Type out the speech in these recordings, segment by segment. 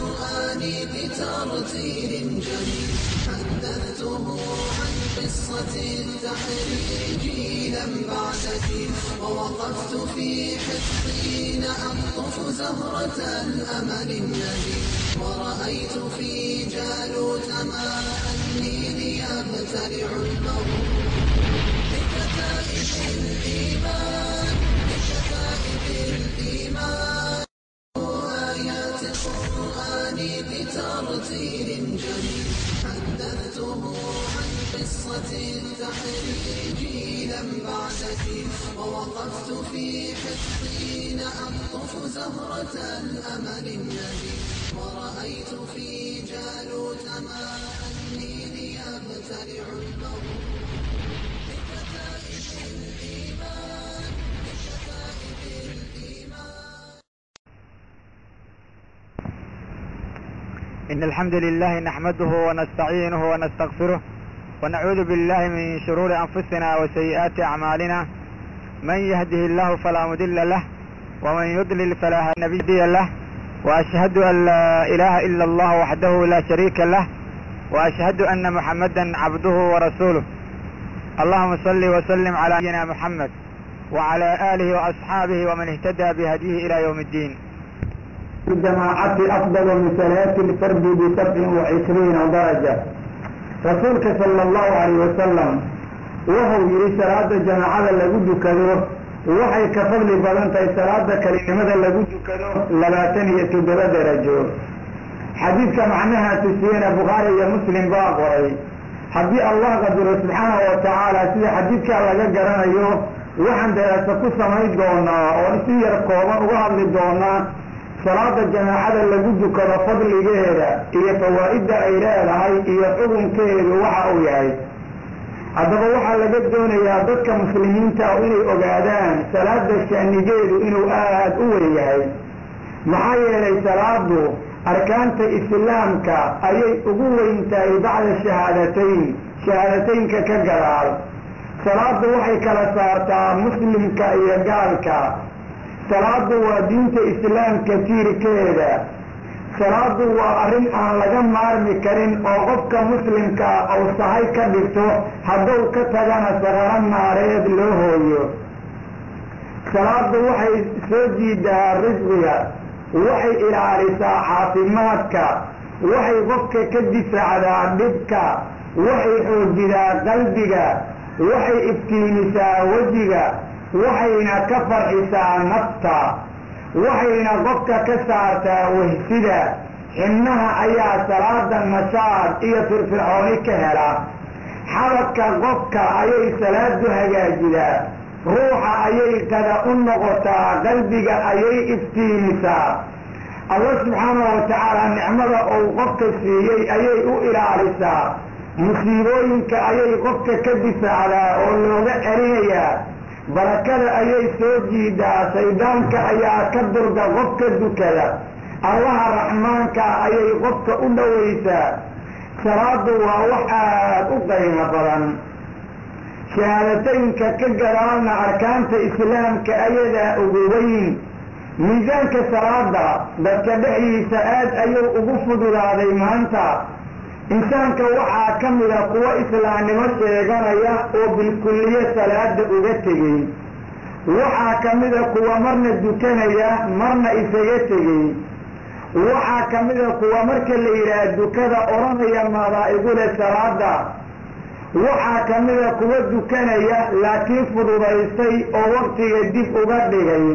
القرآن بترتيل جميل حدثته عن قصة التحرير جيلا بعد جيل ووقفت في حطين أقطف زهرة الأمل النبيل ورأيت في جالوت ماء النيل يبتلع الموت بكتائب الإيمان آيات القرآن بترتيل جميل حدثته عن قصة التحرير جيلا بعد جيل ووقفت في حطين أقطف زهرة الأمل النبيل ورأيت في جالوت ماء النيل يبتلع الموت بكتائب الإيمان إن الحمد لله نحمده ونستعينه ونستغفره ونعوذ بالله من شرور أنفسنا وسيئات أعمالنا من يهده الله فلا مضل له ومن يضلل فلا هادي له وأشهد أن لا إله إلا الله وحده لا شريك له وأشهد أن محمدا عبده ورسوله. اللهم صل وسلم على نبينا محمد وعلى آله وأصحابه ومن اهتدى بهديه إلى يوم الدين. الجماعة أفضل من صلاة الفرد ب27 درجة. رسولك صلى الله عليه وسلم وهو يري صلاة الجماعة لغو دكدو وحي كفضل بدنتي صلاة كلمة لغو دكدو 27 درجة. حديث معناها تسينا بخاري ومسلم باقري حديث الله قدر سبحانه وتعالى سي حديثك الله قرانيو waxaan daraasa ku samayn doonaa oo si yar kooban uga hadli doonaa salaada jamaacada lagu dukado fadligeeda iyo fawaa'ida ay leedahay iyo xukunkeedu waxa uu yahay. haddaba waxaa laga doonayaa dadka muslimiinta inay ogaadaan salaada shanigeedu inuu aad u weyn yahay. maxaa yeelay salaadu arkaanta islaamka ayay ugu weyn tahay bacda shahaadateynka ka gadaal. salaadu waxay kala saartaa muslimka iyo gaalka. salaadu waa diinta islaamka tiirkeeda. salaadu waa arrin aan laga maarmi karin oo qofka muslimka uu sahay ka dhigto hadduu ka tagana saqaro naareed loo hooyo. salaadu waxay soo jiidaa risqiga, waxay ilaalisaa caafimaadka, waxay qofka ka difaacdaa dhibka, waxay xoojidaa qalbiga, waxay iftiimisaa wejiga, waxayna ka farxisaa nafta, waxayna qofka ka saartaa wehsida. xibnaha ayaa salaada nashaad iyo firfircooni ka hela. xabadka qofka ayay salaadu hagaajidaa. ruuxa ayay qada u noqotaa, qalbiga ayay iftiimisaa. allah subxaanahu watacaala nicmada uu qofka siiyey ayay u ilaalisaa. musiibooyinka ayay qofka ka difaacdaa oo looga celinayaa. barakada ayay soo jiidaa. shaydaanka ayaa ka durda qofka dukada. allaha raxmaanka ayay qofka u dhowaysaa. salaadu waa wax aad u qiimo badan. shahaadateynka ka gadaalna arkaanta islaamka ayadaa ugu weyn. miisaanka salaada dadka dhexdiisa aad ayuu ugu fududaaday maanta. insaanka waxaa ka mida kuwa islaamnimo sheeganaya oo bilkulliye salaada uga tegey. waxaa ka mida kuwa marna dukanaya marna isaga tegey. waxaa ka mida kuwa marka la yidhaah dukada odhanaya maadaa igule salaada. waxaa ka mida kuwa dukanaya laakiin fududaystay oo waqtiga dib uga dhigay.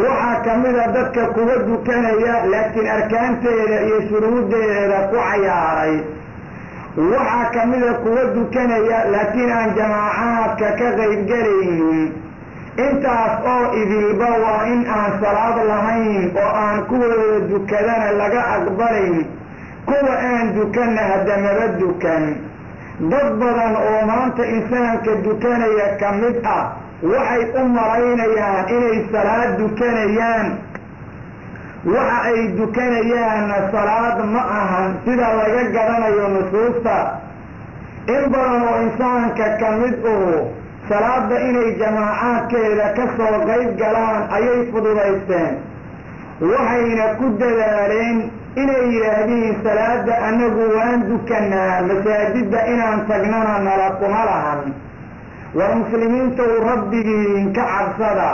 waxaa ka mida dadka kuwa dukanaya laakiin arkaanteeda iyo shuruudeeda ku cayaaray. waxaa ka mida kuwa dukanaya laakiin aan jamaacaadka ka qaybgelaynin. intaas oo idilba waa in aan salaad lahayn oo aan kuwooda dukadana laga aqbalayn. kuwa aan dukanna haddamaba dukan. dad badan oo maanta insaanka dukanaya ka mid ah waxay u malaynayaan inay salaad dukanayaan. waxa ay dukanayaanna salaad ma ahan sida laga garanayo nusuusta. in badan oo insaanka ka mid salaada inay jamaacaadkeeda ka soo qayb galaan ayay fududaysteen. waxayna ku dadaaleen inay yidhaahdeen salaada anagu waan dukanaa masaajidda inaan tagnana nala kuma lahan war muslimiintow rabbigiin ka cabsada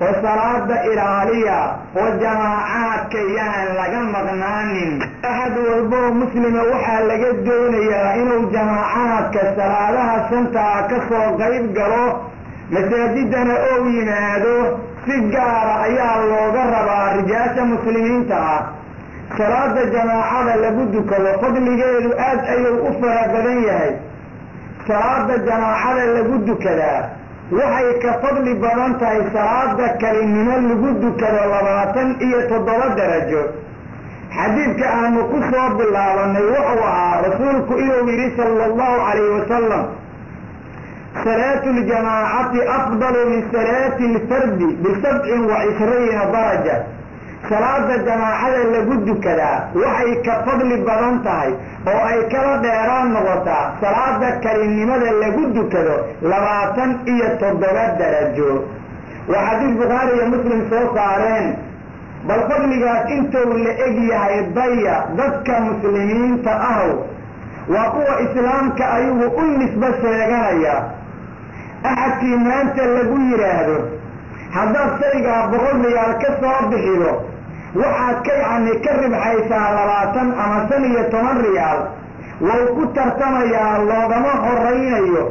oo salaada ilaaliya oo jamaacaadka yaan laga maqnaanin axad walboo muslima waxaa laga doonayaa inuu jamaacaadka salaadaha shantaa ka soo qayb galo masaajidana oo yimaado si gaara ayaa looga rabaa rijaasha muslimiinta ah salaada jamaacada lagu dukado fadligeedu aad ayuu u fara badan yahay salaada jamaacada lagu dukadaa waxay ka fadli badan tahay salaada kelinimo lagu dukado 27 darajo xadiidka aanu ku soo bilaabanay wuxuu ahaa rasuulku inuu yidhi sala allahu calayhi wasalam salaatu ljamaacati afdalu min salaati lfardi b27 daraja salaada jamaacada lagu dukadaa waxay ka fadli badan tahay oo ay kala dheeraan noqotaa salaada kelinimada lagu dukado 27 darajo waa xadiis bukhaari iyo muslim soo saareen bal fadligaas intuu la eg yahay daya dadka muslimiinta ahow waa kuwa islaamka ayagu u nisbo sheeganaya axadkii maanta lagu yidhaahdo haddaad shaygaa 100 riyaal ka soo bixido waxaad ka ribxaysaa 20 ama 15 riyaal wuu ku tartamayaa loogama horaynayo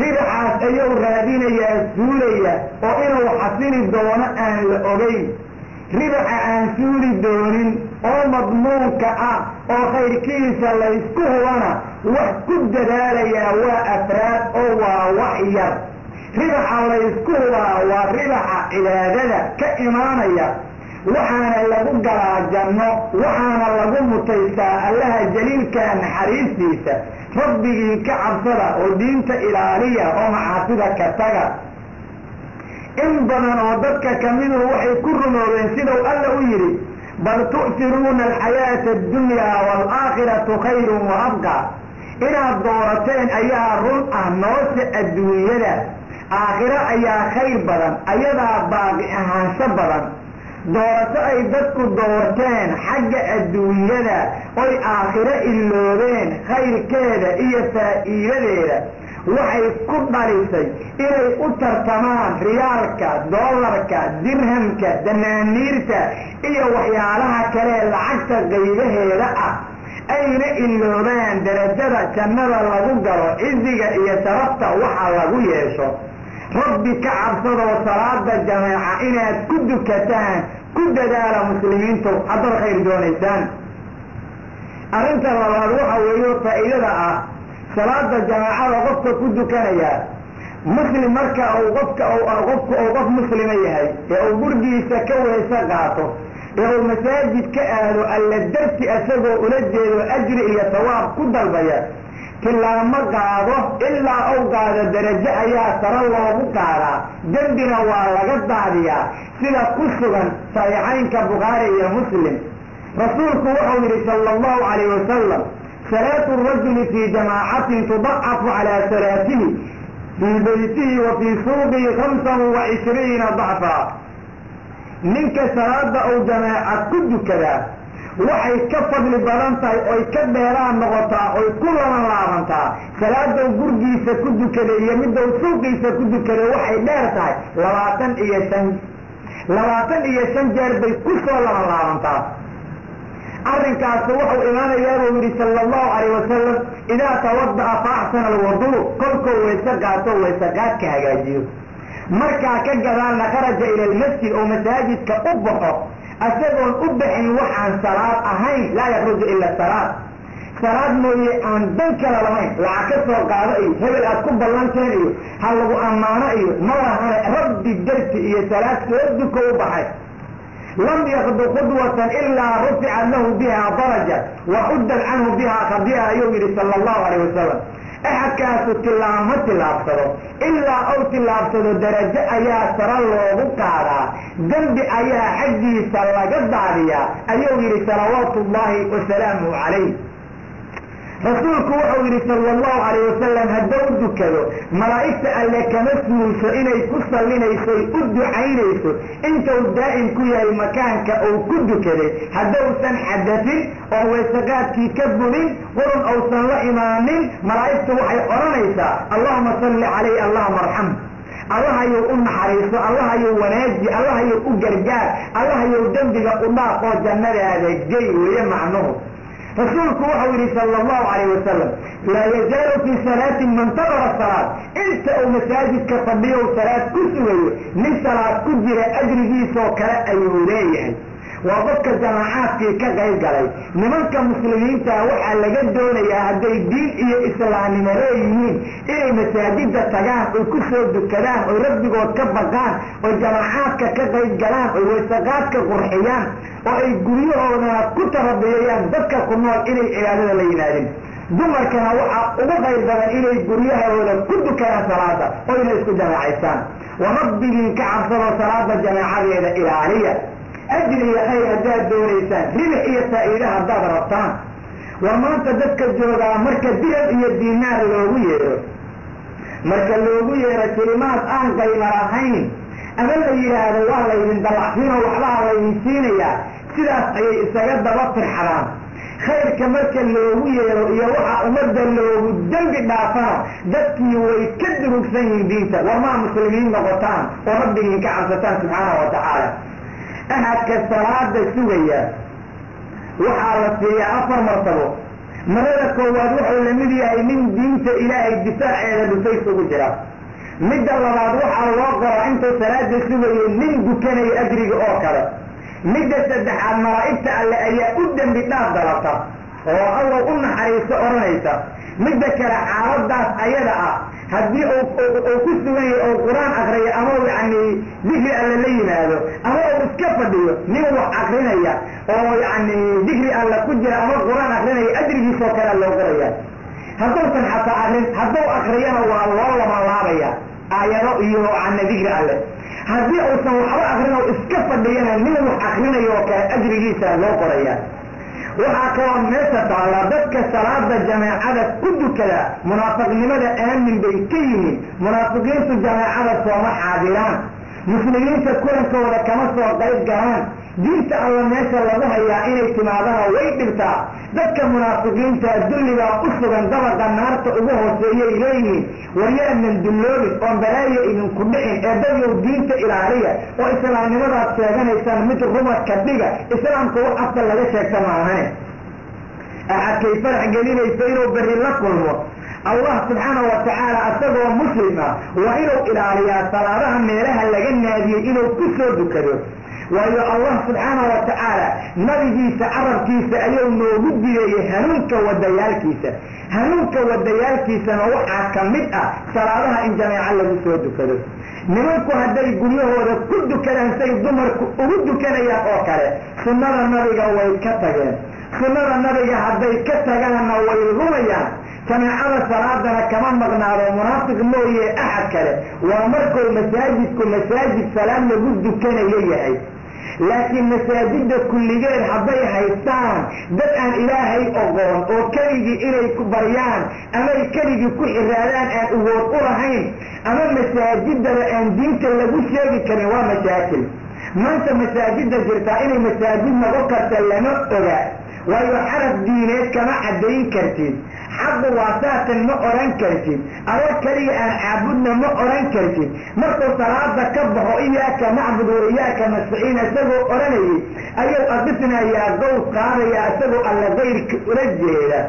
ribaxaas ayuu raadinayaa suulaya oo inuu xasili doono aan la ogayn ribaxa aan suuli doonin oo madmuunka ah oo khayrkiisa laysku hubana wax ku dadaalayaa waa afraad oo waa wax yar ribaxa laysku hubaa waa ribaxa cibaadada ka imaanaya waxaana lagu galaa janno waxaana lagu mutaystaa allaha jaliilka naxariistiisa rabbigii ka cabsada oo diinta ilaaliya oo macaasida ka taga in badan oo dadka kamidu waxay ku rumoobeen siduu alla u yidhi bal tu'tiruuna alxayaata addunyaa waalaakhiratu khayrun wa abqa inaad doorateen ayaa run ah nolosha adduunyada aakhiro ayaa khayr badan ayadaa baaqi ahaansho badan doorasho ay dadku doorteen xagga adduunyada oy aakhiro iloobeen khayrkeeda iyo faa'iidadeeda waxay ku dhalisay inay u tartamaan riyaalka doolarka dirhamka danaaniirta iyo waxyaalaha kale lacagta qaybaheeda ah ayna iloobaan darajada jannada lagu galo ciziga iyo sharafta waxa lagu yeesho rabbi ka cabsadoo salaada jamaaca inaad ku dukataan ku dadaala muslimiintu haddaad khayr doonaysaan arrinta labaad waxa weeyo faa'iidada ah salaada jamaacada qofka ku dukanaya muslim marka uu qofku qof muslima yahay ee uu gurgiisa ka weyse qaato ee uu masaajid ka aado alla darti asagoo ula jeedo ajri iyo sawaab ku dalbaya tilaamo qaado ilaa uu qaado darajo ayaa sare loogu qaadaa dembina waa laga daadiyaa sida ku sugan saxiixaynka bukhaari iyo muslim rasuulku wuxuu yidhi sala allahu calayh wasalam salaatu rajuli fii jamaacatin tudacafu calaa salaatihi fii beytihi wa fii suuqihi 25 dacfa ninka salaada uu jamaaca ku dukadaa waxay ka fadli badan tahay oy ka dheeraan noqotaa oy ku laban laabantaa salaadou gurgiisa ku dukaday iyo midou suuqiisa ku dukaday waxay dheer tahay 25 jeer bay ku soo laban laabantaa arrinkaas wuxuu imaanayaa buu yidhi sala allahu calayh wasalam idaa tawada'a fa axsana alwuduu kolkuu weyse qaato weyse qaadka hagaajiyo markaa ka gadaalna kharaja ila almasjid oo masaajidka u baxo asagoon u bixin waxaan salaad ahayn laa yakruju ila salaad mooye aan dan kala lahayn lacag ka soo qaado iyo hebel aad ku ballanteen iyo ha lagu ammaano iyo ma lahane rabbi darti iyo salaad soo duko u baxay lam yakdu qudwatan ilaa ruficat lahu biha daraja wa uddat canhu biha khadi'a ayuu yidhi sala allahu calayh wasalam axadkaasu tilaamo tilaabsado ilaa uu tilaabsado darajo ayaa sare loogu qaadaa dembi ayaa xaggiisa laga daadiyaa ayuu yidhi salawaatu ullaahi wasalaamuhu calayh rasuulku wuxuu yidhi sala allahu calayh wasalam hadduu dukado malaa'igta alle kama suulso inay ku sallinayso u ducaynayso intuu daa'im ku yahay makaanka uu ku dukaday haddousan xadafin oo weysaqaadkii ka burin qurun uusan la imaanin malaa'igtu waxay odhanaysaa allahuma salli calayh allahuma arxam allahayou u naxariiso allahayou wanaaji allahayou u gargaar allahayou dembiga u dhaaf oo jannadaada gey weeye macnuhu rasuulku wuxuu yidhi sala allahu calayh wasalam laa yazaalu fii salaatin man tadara salaad inta uu masaajidka fadhiyow salaad ku sugayo nin salaad ku jira ajrigiisoo kale ayuu leeyahay waa qofka jamaacaadkii ka qayb galay nimanka muslimiinta waxaa laga doonayaa hadday diin iyo islaamnimo leeyihiin inay masaajida tagaan oy ku soo dukadaan oy rabbigood ka baqaan oy jamaacaadka ka qayb galaan oy weysaqaadka qurxiyaan oo ay guryahoodana ku tarabiyayaan dadka ku nool inay cibaadada la yimaadin dumarkana waxaa ugu qayb badan inay guryahooda ku dukadaan salaada oo inay isku jamaacaystaan wa rabbigiin ka cabsadoo salaada jamaacadeeda ilaaliya ajri iyo khayr haddaad doonaysaan ribix iyo faa'iida haddaad rabtaan war maanta dadka joogaa marka dirab iyo diinaar loogu yeero kelimaad aan qayma lahayn ama la yidhaahdo waa laydin dallacsiinoo waxbaa laydin siinayaa sidaas ayay isaga daba firxadaan khayrka marka loogu yeero iyo waxa ummadda loogu dembi dhaafana dadkii way ka durugsan yihiin diinta war maa muslimiin noqotaan oo rabbigiin ka cabsataan subxaanahu wa tacaala ahadka salaada sugaya waxaa la siiyaa 4 martabo marada koowaad wuxuu la mid yahay nin diinta ilaahay difaaceeda dhufays ugu jira midda labaad waxaa loo qoraa intuu salaada sugayo nin dukanaya ajriga oo kale midda saddexaad malaa'igta alle ayaa u dembi dhaaf dalata oo alla u naxariiso odhanaysa midda kale xaaladaas ayada ah haddii uu ku sugan yahay oo qur-aan akriyo ama yacni dikri alle la yimaado ama uu iska fadhiyo nin wax akrinaya oo yacni dikri alle ku jira ama qur-aan akrinaya ajrigiisoo kale loo qoraya hadduusan xataa akrin hadduu akriyana waa loo labanlaabaya aayado iyo yacni dikri alle haddii uusan waxba akrin oo iska fadhiyana nin wax akrinayo oo kale ajrigiisa loo qoraya waxaa kaloo meesha taalla dadka salaada jamaacada ku dukada munaafiqnimada aamin bay ka yihiin munaafiqiintu jamaacada sooma xaadiraan muslimiinta kulankooda kama soo qayb galaan diinta alla meesha lagu hayaa inay timaadana way dhibtaa dadka munaafiqiinta dulligaa u sugan dabaqa naarta ugu hooseeyay leeyihiin waryaanan dulloobin oon balaayo idinku dhicin ee dadyow diinta ilaaliya oo islaamnimadaad sheeganaysaan mid rumadka dhiga islaamka wax afka laga sheegta maahane axadkay farax gelinayso inuu berri la kulmo allah subxaanahu wa tacaala isagoo muslim ah waa inuu ilaaliyaa salaadaha meelaha laga naadiyey inuu ku soo dukado waayo allah subxaanahu wa tacaala nabigiisa carabkiisa ayuu noogu diyeeyey hanuunka wadayaalkiisana waxaa ka mid ah salaadaha in jamaaco lagu soo dukado nimanku hadday guryahooda ku dukadaan say dumarku ugu dukanayaan oo kale sunnada nabiga way ka tageen sunnada nabiga hadday ka tagaanna way rumayaan jamaacada salaadana kama maqnaado munaafiq mooye axad kale waa markuu masaajid salaad lagu dukanayo yahay laakiin masaajida kulligeed hadday haystaan dad aan ilaahay oqoon oo keligii inay ku baryaan amay keligii ku xiraadaan aan ugood u lahayn ama masaajidaba aan diinta lagu sheegi karin waa masaakil maanta masaajida jirtaa inay masaajid noqon karta lama oga waayo xaraf diineed kama caddayn kartid xaqu waa saatan ma odhan kartid adoo keliga aan caabudna ma odhan kartid markuu salaada ka baxo iyaaka nacbud wa iyaaka nastaciin isagoo odhanayay ayuu adifnayaa gows qaadayaa isagoo alla kayrka ula jeeda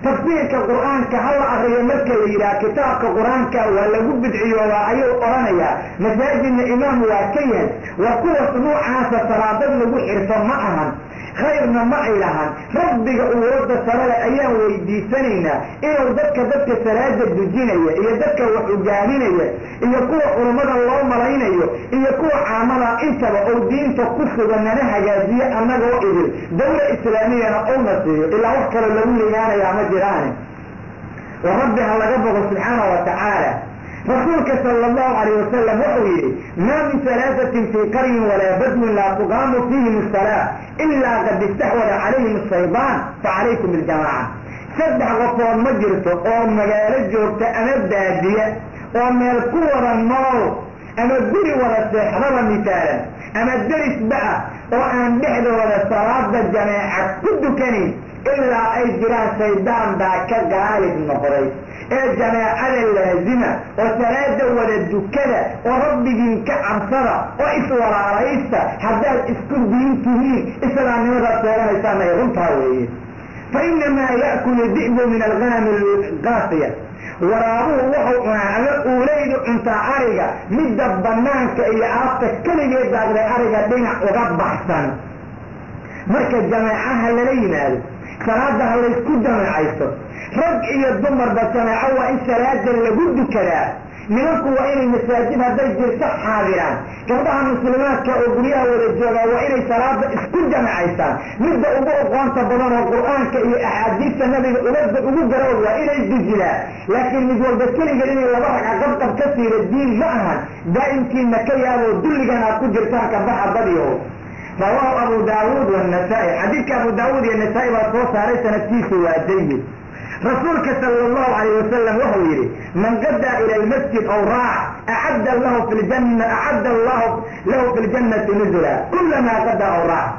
tafsiirka qur-aanka hala akriyo marka la yidhaha kitaabka qur-aanka waa lagu bidciyoodaa ayuu odhanayaa masaajidna imaam waa ka yahay waa kuwas nuucaasa salaadad lagu xirto ma ahan khayrna ma ay lahan rabbiga uwooda sarale ayaan weydiisanaynaa inuu dadka salaada dujinaya iyo dadka wax hogaaminaya iyo kuwa culummada loo malaynayo iyo kuwa caamada intaba ou diinta ku sugan nana hagaajiye annagoo idil dawla islaamiyana ouna siiyo ilaa wax kale lagu ligaanayaa ma jiraane wa rabbi ha laga boqo subxaanahu wa tacaala rasuulka sala allahu calayh wasalam wuxuu yidhi maa min salaadatin fii qaryin walaa badwin laa tuqaamu fiihim asalaa ilaa qad istaxwada calayhim ashaydaan facalaykum biljamaaca saddex qofood ma jirto oo magaalo joogta ama baadiya oo meel ku wada nool ama guri wada seexdaba misaalan ama derisba ah oo aan dhexdooda salaada jameeca ku dukanin ilaa ay jiraan shaydaan baa ka gaalib noqday ee jameecada laazima oo salaada wada dukada oo rabbigiin ka cabsada oo iswalaalaysta haddaad isku diin tihiin islaamnimadaad sheeganaysaan ay runtaa weeye fa inamaa ya'kulu di'bu min alghanami alqaasiya waraabuhu wuxuu cunaa ama uulaydu cuntaa ariga midda banaanka iyo aabta keligeed daagday ariga dhinac uga baxsan marka jameecaha lala yimaado salaada ha laysku jameecaysto rag iyo dumarba jameeco waa in salaada lagu dukadaa nimanku waa inay masaajid hadday jirto xaadiraan gabdhaha muslimaadka oo guryaha wada joogaa waa inay salaada isku jameecaystaan midda ugu aqoonta badan oo qur-aanka iyo axaadiista nabiga ugu garood waa inay dujidaan laakiin mid walba keligeed inay laba ragca qabqab ka siida diin ma ahan daa'imkiina ka yaaboo dulligan aad ku jirtaan ka baxa badiyo rawaahu abu daawuud wanasaa'i xadiidka abu daawuud iyo nasaa-i baa soo saaray sanadkiisu waa jayyid rasuulka sala allahu calayh wasalam wuxuu yidhi man qadaa ila almasjid aw raac acadda allahu lahu fi ljannati nuzula kulamaa qadaa aw raac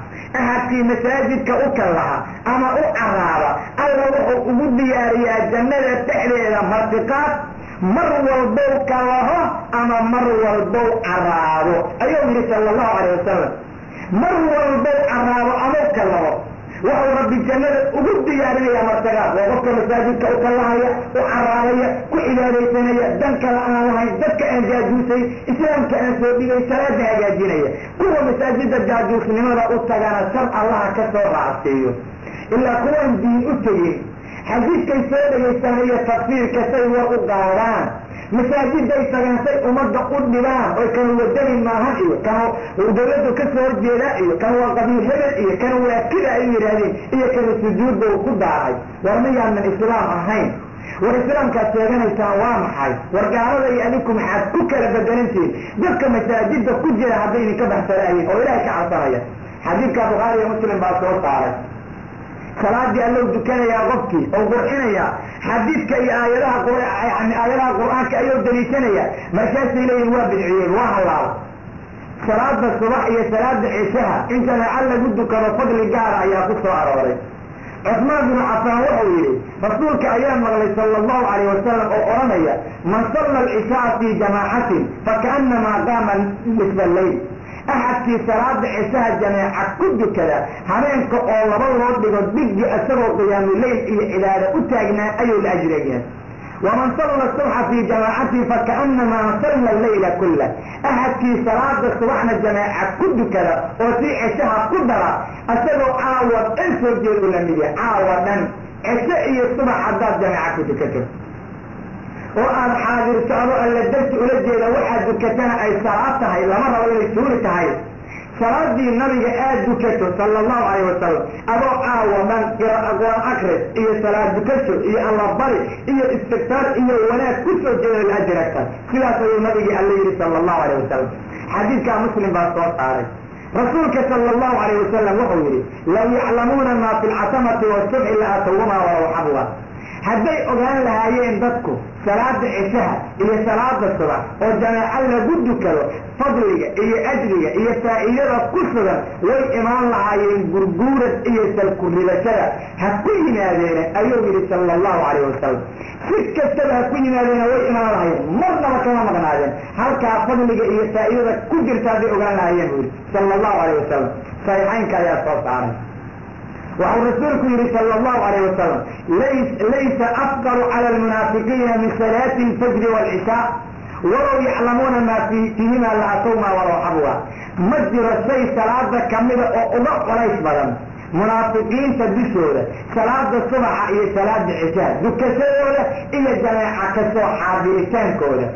ahadkii masaajidka u kallaha ama u caraaba alla wuxuu ugu diyaariyaa jannada dhexdeeda martiqaad mar walbow kallaho ama mar walbow caraabo ayuu yidhi sala allahu calayh wasalam mar walbow caraabo ama u kallaho wuxuu rabbi jannada ugu diyaarinayaa martiqaad waa qofka masaajidka u kallahaya u caraabaya ku cibaadaysanaya dan kale aan lahayn dadka aan jaajuusay islaamka aan soo dhigay salaada hagaajinaya kuwa masaajida jaajuusnimada u tagana shar allaha ka soo raacsiiyo ilaa kuwaan diin u tegin xadiidkay soo dhegaystaan iyo tafsiirka say war u qaadaan masaajiday tagaan say ummadda u dhibaan oy kan wadani maahan iyo kan dawladdu ka soo horjeedaa iyo kan waa qabiil hebel iyo kan waa kida ay yidhaahdeen iyo kan sujuudda uu ku daacay war miyaanan islaam ahayn war islaamkaad sheeganaysaan waa maxay war gaalada iyo adinku maxaad ku kala bedelantihiin dadka masaajidda ku jira hadday idinka baxsanaayiin oo ilaahay ka cabsanaya xadiidka bukhaari iyo muslim baa soo saaray salaadii allow dukanayaa qofkii oo qurxinayaa xadiidka iyo aayadaha qur-aanka ayuu daliishanaya markaasay leeyihin waa bidciyeen waa halaal salaada subax iyo salaada cishaha in jameeco lagu dukado fadli gaara ayaa ku soo arooray cusmaan binu cafaan wuxuu yidhi rasuulka ayaa maqlay sala allahu calayh wasalam oo odhanaya man salla alcishaa fii jamaacatin fakaannamaa qaama nisfa alleyl axadkii salaada cishaha jameeca ku dukada habeenka oo laba loo dhigo dhiggi isagoo qiyaamuleyl iyo cibaado u taagnaa ayuu la ajrayaa waman salla subxa fii jamaacatin fakaannamaa salla alleyla kullah axadkii salaada subaxna jameeca ku dukada oo sii cishaha ku dara isagoo caawa dhan soo jeed u lamid yahay caawa dhan cisho iyo subax haddaad jameeca ku dukato oo aad xaadirtaado alla darti ula jeeda waxaad dukatana ay salaad tahay lama rabo inay suuri tahay salaadii nabiga aad dukato sala allahu calayh wasalam adoo caawa dhan qur-aan akris iyo salaad dukasho iyo allabari iyo istigtaar iyo wanaag ku soo jeeda la ajiragta sidaas ayuu nabigii alla yidhi sala allahu calayh wasalam xadiidkaa muslim baa soo saaray rasuulka sala allahu calayh wasalam wuxuu yidhi law yaclamuuna maa fi lcatamati wasubxi la atawumaa walaw xabwa hadday ogaan lahaayeen dadku salaada cishaha iyo salaada subax oo jameeco lagu dukado fadliga iyo ajriga iyo faa'iidada ku sugan way imaan lahaayeen gurguurad iyo salkuridashada ha ku yimaadeene ayuu yidhi sala allahu calayh wasalam si kastaba ha ku yimaadeena way imaan lahaayeen marnaba kama maqnaadeen halkaa fadliga iyo faa'iidada ku jirta hadday ogaan lahaayeen buu yidhi sala allahu calayh wasalam saxiixaynka ayaa soo saaray waxuu rasuulku yidhi sala allahu calayh wasalam laysa afqaru cala almunaafiqiina min salaati alfajri waalcishaa walow yaclamuuna maa fiihimaa la atowmaa walow xabwa ma jiro shay salaada kamida oo uga colays badan munaafiqiinta dushooda salaada subaxa iyo salaada cishaha dukashadooda iyo jameeca kasoo xaadiritaankooda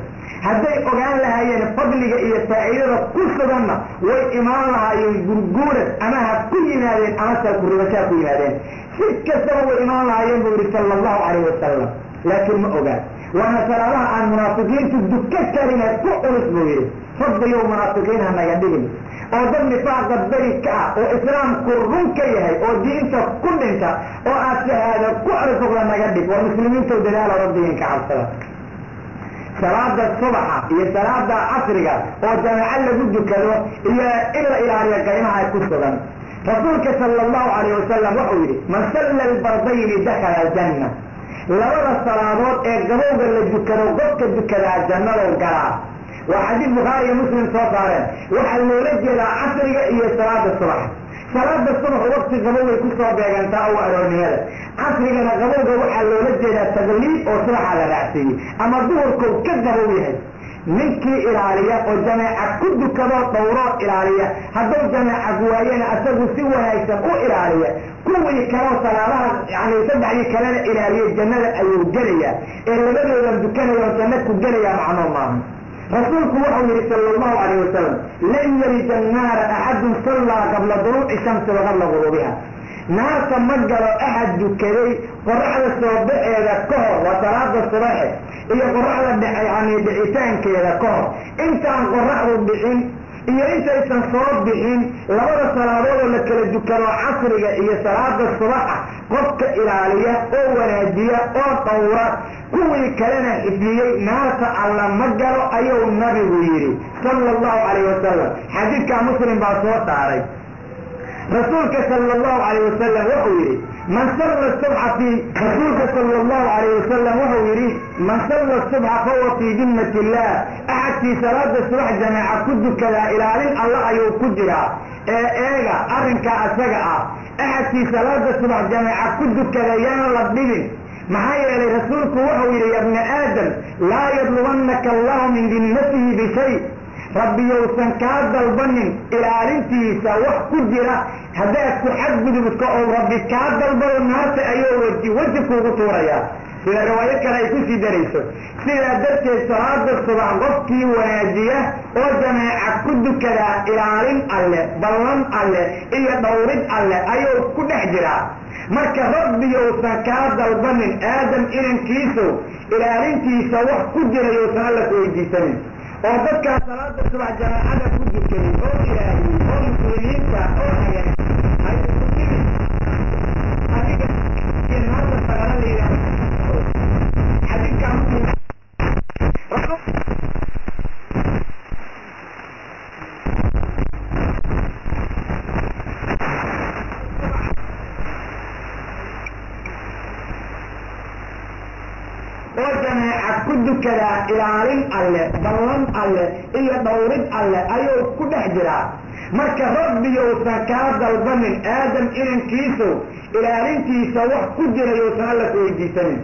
hadday ogaan lahaayeen fadliga iyo faa'iidada ku suganna way imaan lahaayeen gurguurad ama ha ku yimaadeen ama salkuribashaa ku yimaadeen si kastaba way imaan lahaayeen buu yidhi sala allahu calayh wasalam laakiin ma ogaan waana salaadaha aan munaafiqiintu duka karina ku culus buu yidhi rabbiyow munaafiqiin ha naga dhigin oo dad nifaaqa beri ka ah oo islaamku run ka yahay oo diinta ku dhinta oo هذا كعرف لما قدك والمسلمين تودلال ربهم كعبسلا صلاة الصبح هي صلاة عصرية وجمع الله ضد كذا هي إلا على كلمة كسرا رسولك صلى الله عليه وسلم وحوله من صلى البردين دخل الجنة لولا الصلاة الجروب اللي ذكروا قبك ذكر الجنة وقرأ وحديث بخاري مسلم صوتارين وحلو رجل عصرية هي صلاة الصبح صلاة الصبح وقت الجروب يكسر بيغانتا أو أروني هذا عصرية الجروب وحلو رجل التغليب وصلح على رأسه أما ظهركم كذبوا بها ninkii ilaaliya oo jamaaca ku dukado dhowro ilaaliya hadduu jamaaca guwaayana asagu si wanaagsan u ilaaliya kuwii kaloo salaadaha yani saddexdii kalena ilaaliya jannada ayuu gelaya ee labadoodan dukanaya janna ku gelaya macno maaha rasuulku wuxuu yidhi sala allahu calayhi wasalam lan yarija annaara axadun sallaa qabla duruuci shamsi wa qabla guruubiha naarta ma galo axad dukaday qoraxda soo baxeeda ka hor waa salaada subaxe iyo qoraxda yani dhicitaankeeda ka hor intaan qoraxdu dhicin iyo intaysan soo bixin labada salaadood oo la kala dukado casriga iyo salaada subaxa qofka ilaaliya oo wanaajiya oo dhowra kuwii kalena xifdiyey naarta alla ma galo ayuu nabigu yidhi sala allahu calayhi wasalam xadiidka muslim baa soo saaray رسولك صلى الله عليه وسلم وهو يريد من صلى الصبح في رسولك صلى الله عليه وسلم وهو يريد من صلى الصبح فهو في ذمة الله أحد في صلاة الصبح جماعة كدك لا إله إلا الله أيو كدرا إيغا أرنك أسجع أحد في صلاة الصبح جماعة كدك لا ينلبين معايا لرسولك وهو يريد يا ابن آدم لا يظلمنك الله من ذمته بشيء ربي يوسن كاد البنين إلى علمتي سوح كدرة هذا تحدد بتقول ربي كاد البنين الناس أيوه وجهك وطوريا في الرواية كان يكون في دريسه في درس صلاة الصبح غفكي وناجية وجماعة كد كذا إلى علم الله بلان الله إيا دورد الله أيوه كد حجرة marka rabbi yowsan kaa dalbanin aadam inankiisu ilaalintiisa wax ku jira yowsan alla ku weydiisanin oo dadkaa salaada subax jamaacada ku dukaday oo ilaahiyey oo muslimiinta oo hayan ay adiga in hadda sagala la yidhaahdo xadiidkaa muslim كدكدا ilaalin alle ballan alle iyo dhowrid alle ayuu ku dhex jiraa marka rabbi yowsan kaa dalbanin aadam inankiisu ilaalintiisa wax ku jira yowsan alla ku weydiisanin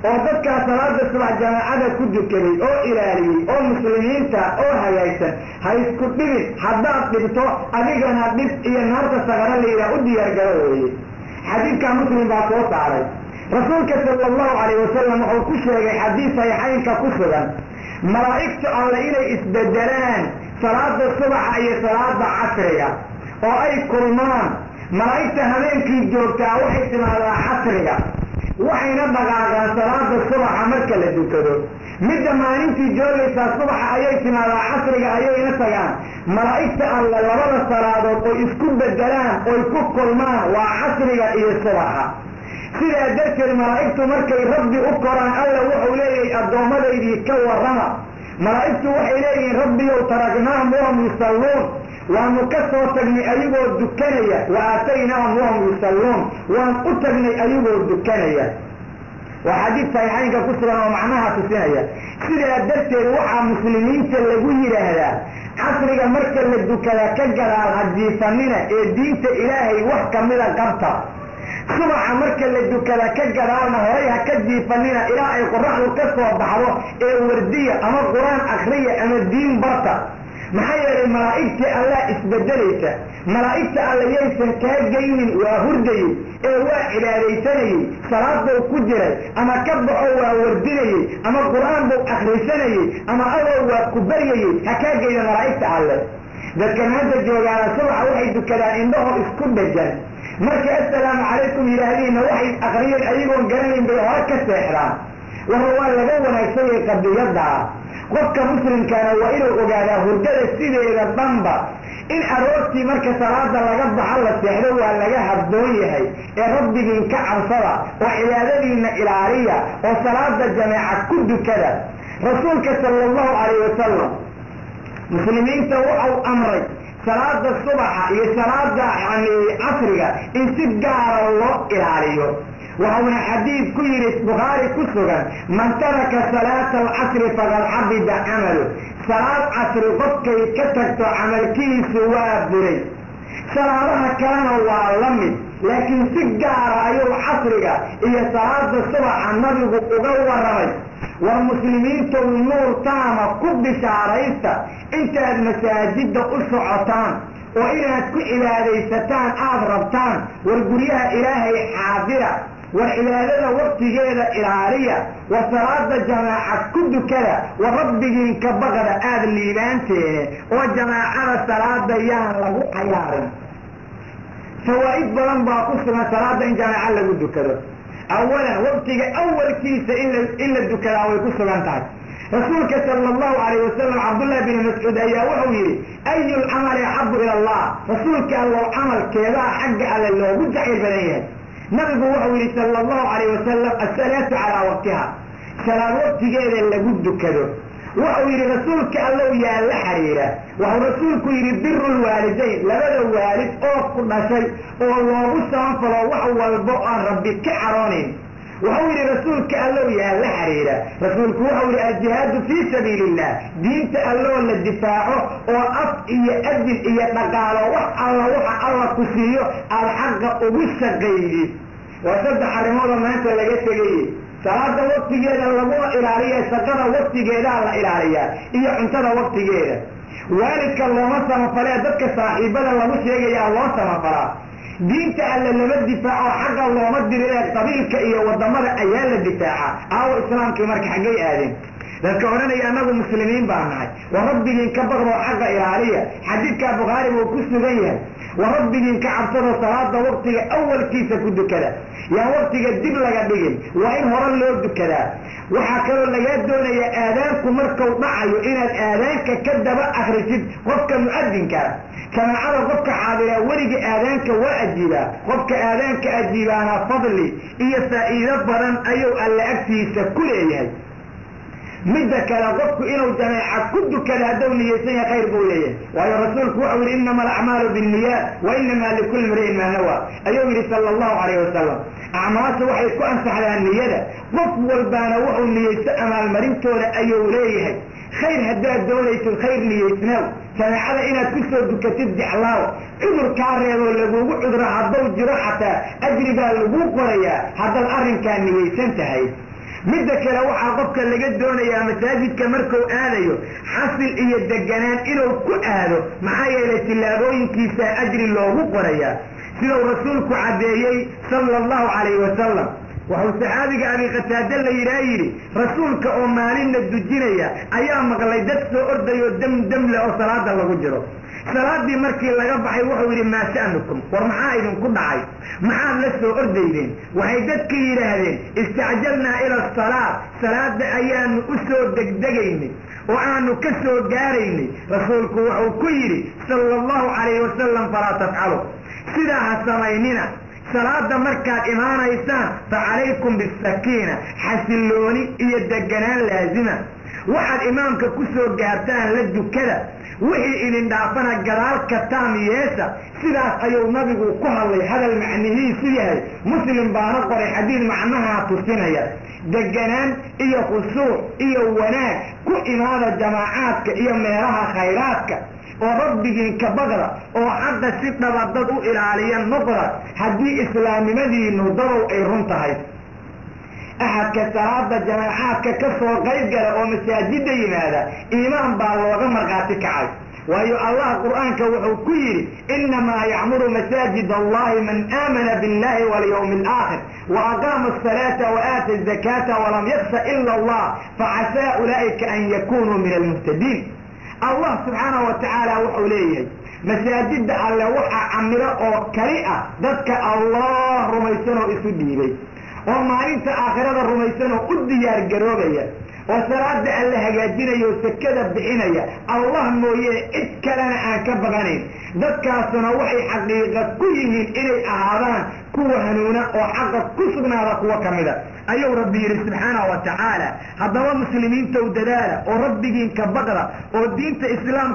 oo dadkaa salaada subax jamaacada ku dukaday oo ilaaliyey oo muslimiinta oo hagaagsan ha isku dhibin haddaad dhibto adigana dhib iyo naarta sagara layidhaah u diyaargaro weeye xadiidkaa muslim baa soo saaray رسولك صلى الله عليه وسلم وحكوش لغي حديث صحيحين ككسرا ملائكة الله إلي إسبدلان صلاة الصبح أي صلاة عصرية وأي كرمان ملائكة همين كي جوكتا وحي سمالا عصرية وحي نبغى على صلاة الصبح عمرك لدوكدو مدى ما انتي جوليسا الصبح أي سمالا عصرية أي نسيان ملائكة الله لبدا الصلاة ويسكب بدلان ويكب كرمان وعصرية أي الصبح sidaa darteed malaa'igtu markay rabbi u koraan alla wuxuu leeyahay addoomadaydii ka warrama malaa'igtu waxay leeyihiin rabbiyow taragnaahum wahum yusalluun waanu ka soo tagnay ayagoo dukanaya wa aataynaahum wahum yusalluun waan u tagnay ayagoo dukanaya waa xadiid saxiixaynka ku sugan oo macnaha tusinaya sidaa darteed waxaa muslimiinta lagu yidhaahdaa casriga marka la dukada ka gadaal hadiisanina ee diinta ilaahay wax kamida qabta subaxa marka la dukada ka gadaalna horay ha ka jiifanina ilaa ay qoraxdu ka soo baxdo ee wardiya ama qur-aan akhriya ama diin barta maxaa yeelay malaa'igtii allah isbedelaysa malaa'igta alla yaysan kaa geynin waa hurdayey ee waa cibaadaysanayey salaadbuu ku jiray ama ka baxo waa wardinayey ama qur-aan buu akhrisanayey ama adoo waa ku baryayey ha kaa geyna malaa'igta alle dadkan hadda joogaana subaxa waxay dukadaan indhaho isku dhajan marka assalaamu calaykum yidhaahdiina waxay akriyeen ayagoon garanayn bay hore ka seexdaan waxa waa laga wanaagsan yahay qadiyadda qofka muslimkaana waa inuu ogaadaa hurdada sideeda dhanba إن أروتي مركز صلاة لقد على السحر ولا هبدويه ربي كعب صلاة وعبادتنا إلهية وصلاة الجماعة كل كذا رسولك صلى الله عليه وسلم مسلمين توقعوا أمري صلاة الصبح هي صلاة يعني عصرية إن سجار الله إلهيه وهنا حديث كيرت بخاري كسرا من ترك صلاة العصر فقد حبد عمله صلاة عصر قد كتبت عمل كيس وابري صلاة كان وعلمي لكن سجار أيوه عصرية هي صلاة الصبح النبي أغور رمي والمسلمين النور تاما كب شعريستا انت المساجد أسعطان وإلى إلى ليستان أضربتان والقرية إلهي حاضرة والعبادة وقت جيدة إلهية وصلاة الجماعة كل كذا وربك كبغر آذ الليبانتين وجماعة صلاة ديان له حيار فوائد بلان باقصنا صلاة جماعة له كذا أولا وقتك أول كيس إلا الدكرة ويقصوا أنتعك رسولك صلى الله عليه وسلم عبد الله بن مسعود أيها وحويري أي العمل يحب إلى الله رسولك الله عمل كذا حق على الله وجع البنيات نبي وحويري صلى الله عليه وسلم الصلاة على وقتها صلاة وقت غير اللي قد كذا وحويري رسولك الله يا لحريرة وهو رسولك يبر الوالدين لبدا الوالد أو كل شيء والله سبحانه وحو البقر ربي كعرانين وحولي رسولك الله يا لحريرة رسولك وحولي الجهاد في سبيل الله دينت الله للدفاعه وأف إيا أدل إيا نقاله وح الله كسيه الحق أبوش غيري وصد حرمه ما أنت لقيت غيري صلاة وقت جيدا الله إلهية سقط وقت جيدا الله إلهية إيا انتظر وقت جيدا وذلك الله مثلا فلا ذلك صاحبنا الله مش يا الله مثلا فلا دينت ألا لما الدفاع حق الله مدر إلى قبيلك إيا والضمر أيال الدفاع أو إسلام كمارك حقي آدم لذلك أولانا يا أمام المسلمين بعناي وربي ينكبر وحق إلهية حديثك بغارب وكسن غيها وربي ينكعب صدى صلاة وقتك أول كيسة كده كده يا وقتك الدب لك بيجن وإن هرى اللي يبدو كده وحكروا اللي يدون يا آذانك مركوا معي إن الآذانك كدب أخرجت قفك مؤذن كده كما على قفك حاضر ورق آذانك وأجيبا قفك آذانك أجيبانا فضلي إيا فائدة بران أيو ألا أكتيس كل إيهي مدك لقفك إنه جماعة كد كلا دوني يسيا خير بوليه ويا رسولك وحول إنما الأعمال بالنيات وإنما لكل امرئ ما نوى أيوه صلى الله عليه وسلم أعمال وحي كأنصح على النية قف والبانا وحول نيس أمال مريمتونا أيوه ليه خير هداد دولة الخير نيسناو كان على إنا تكسر بكتب الله عذر كارير واللقوق عذر عضو جراحة أجربا اللقوق وريا هذا الأرن كان نيسنتهي مدك لو عقبك اللي قد دونا يا مساجد كمركو آليو حصل إيا الدقنان إلو كؤالو معايا لتلاغوين كيسا أجري الله قريا سيدو رسولك عديي صلى الله عليه وسلم وهو صحابك أبي قتادة اللي يرايري رسولك أمالين الدجينية أيام مغليدت سو أرديو دم لأو صلاة الله قجرو صلاة دي مركي اللي قبحي وحوري ما شأنكم ورمحايدن كل عاي محام لسو أرديدين وهيدتك يراهدين استعجلنا إلى الصلاة صلاة دي أيام أسو دقدقيني وأنو كسو قاريني رسولك وحو كيري صلى الله عليه وسلم فلا تفعلوا سلاها سميننا صلاة مركات إيمان إيسان فعليكم بالسكينة حسلوني إيا الدقنان لازمة واحد إمامك كسو قارتان لدو كذا وحي إن اندعفنا قرار كتام ياسا سلاس أيو نبيقو كهالي هذا المعنيه سيهي مسلم بانقر حديث معناها تسينيا دقنان إيا خصوع إيا وناك كو إمام الجماعاتك إيا ميرها خيراتك وربك كبغرة وحتى ستة بددوا إلى عليا النقرة هدي إسلامي مدينة ضروا أي رنتهي أحد كسرات الجماعات ككسر قيد ومساجد هذا إيمان بالله مرقاتك عاي وهي الله القرآن كوحكير إنما يعمر مساجد الله من آمن بالله واليوم الآخر وأقام الصلاة وآتى الزكاة ولم يخش إلا الله فعسى أولئك أن يكونوا من المهتدين الله سبحانه وتعالى وحوليه مساجد على وحى عمرة أو كريئة ذاتك الله رميسانه إسودي بي وما إنت آخرة رميسانه أديار قروبية وصلاة الله هجاجين يوسكدا بحينيا الله مويه إتكالنا آنك بغانين ذكا سنوحي حقيقة كلهم إلي أعادان كوة هنونا وحق كسرنا ركوة كاملة أيها ربي سبحانه وتعالى هذا مسلمين تودلالا وربي كبقرة ودين إسلام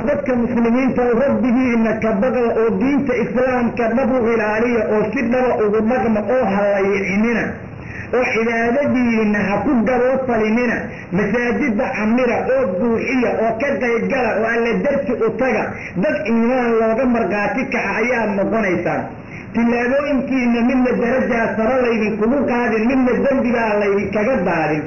dadka muslimiinta oo rabbigiina ka baqda oo diinta islaamka dhabu ilaaliya oo si dhaba ugu dhaqma oo halaycinina oo cibaadadiina ha ku gaboodfalinina masaajida camira oo buuxiya oo ka qaybgala oo alla darti u taga dad iimaan looga marqaati kaca ayaa noqonaysaan tilaabooyinkiina midna darajaa sare laydinkugu qaadin midna dembibaa laydinkaga daadin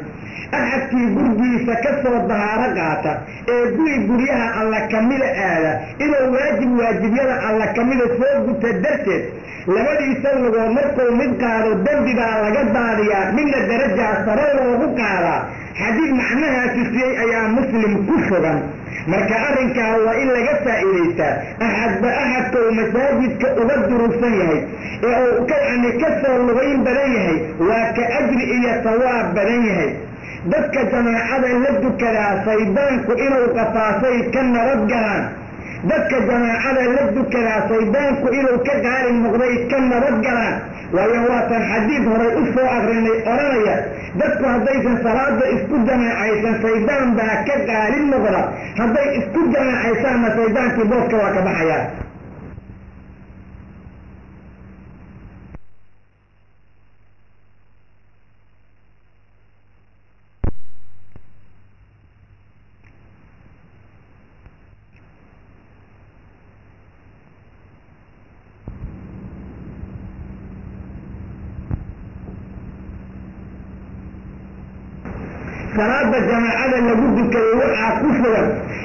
أحكي برجي فكسر الظهارة قاتا قوي قريها على كاملة آلة إذا واجب يلا على كاملة فوق تدرست لما يسوي ومركو مدقار والدنب على قداريا من الدرجة الصراوة وقارا حديث معناها تسيء أيام مسلم كفرا marka arinka waa in laga faa'iideysta ahad ko masaajidka uga duruusan yahay ee uu ka soo lugayn badan yahay waa ka ajri iyo sawaab badan yahay dadka jamaacada la dukada saydaanku inuu qafaasay ka nabad galaan dadka jamaacada la dukada saydaanku inuu ka qaalin noqday ka nabad galaan waayo waatan xadiid horay u soo aqrinay oranaya dadku haddaysan salaada isku jamaacaysan saydaan baa ka qaalin noqda hadday isku jamaacaysaanna saydaankii booska waa ka baxayaa صلاة الجماعة لابد كيوقع كفرا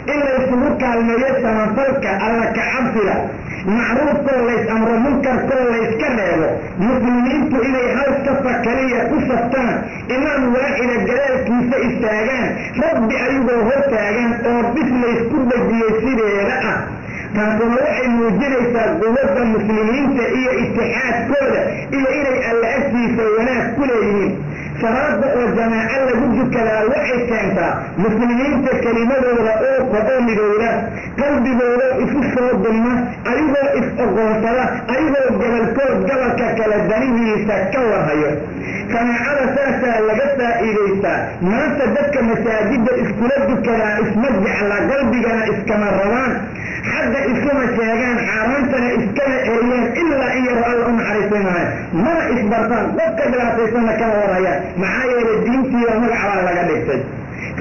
إلا يسلوك الميسة منفلك على كعبسلة معروف كل ليس أمر منكر كل ليس كنهو مسلمين إلي هاي كفكرية كفتان إمام واحد الجلال كيسة استاغان ربي أيضا هو استاغان وربس ليس كل جيسير لأ كانوا وحي موجريسا قوة المسلمين إيه اتحاد كله إلي الأسي سيونات كلهم صلاة والجماعة لابد كلا وحي كانتا مسلمين كلمة رؤوك وقوم دولة قلب دولة إفسر الضمة أيضا إفقوصلة أيضا جبل كود جبل كلا دنيه سكوة هيا كما على ساسا لقصة إليسا ما تدك مساجد إسكولات كلا اسمجع على قلب جنا إسكما الروان حتى إسكما شيغان حارانتنا إسكما إريان إلا إن يرى الأم حريصينها ما إسبرتان وقت بلاتيسنا كوريا معايا للدينتي ومقعوا على قدكتك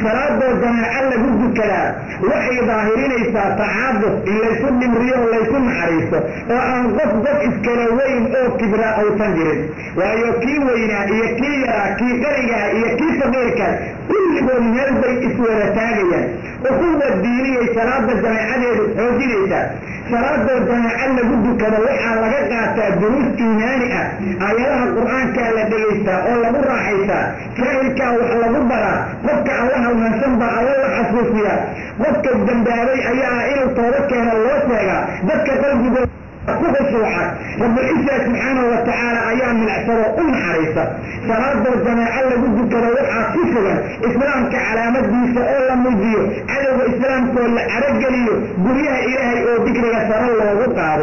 صلاة الجماعة لابد كلا وحي ظاهرين إيسا تعاضف إلا يكون مريو ولا يكون حريصه وأن غفظ إسكالوين أو كبراء أو تنجرين ويكي وينا يكي يرى كي قرية يكي صغيرك كل من يلبي إسورة تاغيا وقوة الدينية صلاة الجماعة لابد صلاة الجماعة لابد كلا وحا لقاقاتا دروس إيمانية آياتها القرآن كالا دليسا أو لابد راحيسا كاهلكا وحا لابد برا قفك الله ونسنبع الله حسوسيا قفك الدنباري أيها إلو طوركنا الله سيغا ذكا قلبي كفشوحا رب العزة سبحانه وتعالى أيام من العشرة حريصة صلاة الجماعة لابد كلا وحا كفرا إسلام كعلامات ديسا أولا مجيو عدو إسلام كل عرقليو بريها إلهي أو ذكري سر الله وقعه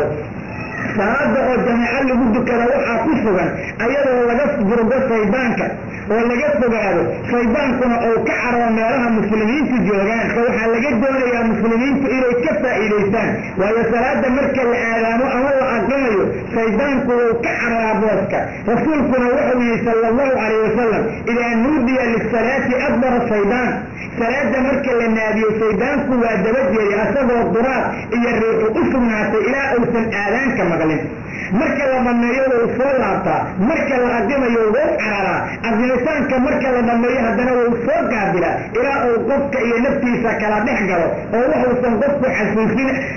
صلاة الجماعة لابد كلا وحا كفرا أيضا لقص جرقص صيبانك ولا جت بقاله صيبانكنا أو كعر ومالها مسلمين في الجوغان فوحا لقيت دولة يا مسلمين إلى كفة إليسان وهي صلاة مركز الآلام وأول أقنعي صيبانكنا أو كعر أبوسك رسولكنا وحوي صلى الله عليه وسلم إذا نودي للصلاة أكبر الصيبان صلاة مركز النبي صيبانكنا وأدبت يأسبه الضرار إيا الريح أسمنا إلى أوسن آلان كما قلت مركز لما يولو صلاة مركز الأقنعي يولو عرارا الإنسان كمركز لما يهدنا وفوق قابلة إلى أوقفك إلى نفسي سكرا نحقره وروحه سنقفك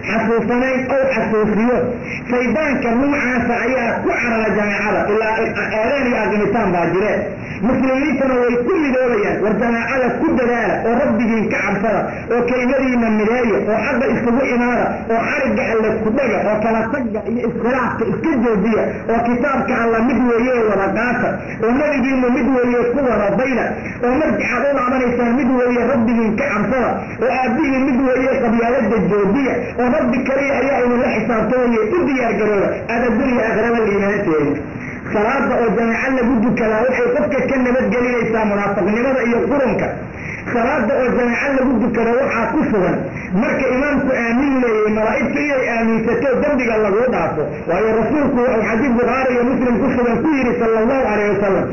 حسوسنين أو حسوسيون سيدان كموعا سعيا كعر لجماعة إلا آلان الإنسان باجرات مسلمين ويكل دوليا والجماعة كل دلالة وربهم كعبصرة وكلمة من ملاية وحد اسلوب إمارة وحرج على الكبجة وكلا صجة إسخلاف إسكجوزية وكتابك على مدوية ورقاسة ونبي مدوية قوة ربينا ومرجع أقول عمل مدوية ربهم كعبصرة وأبيه مدوية قبيلة الجوزية ورب كريه أيها الله حسابتوني تبدي يا جلولة هذا الدنيا أغرب الإيمانات صلاة وجماعة لبدو كلا وحي قفك كان نبت قليل إيسا منافق لماذا يقرنك صلاة وجماعة لبدو كلا وحا كفوا مرك إمامك آمين لي مرائبك إيه آمين ستو دنبك الله وضعفه وهي رسولك الحديث بغاري ومسلم كفوا كويري صلى الله عليه وسلم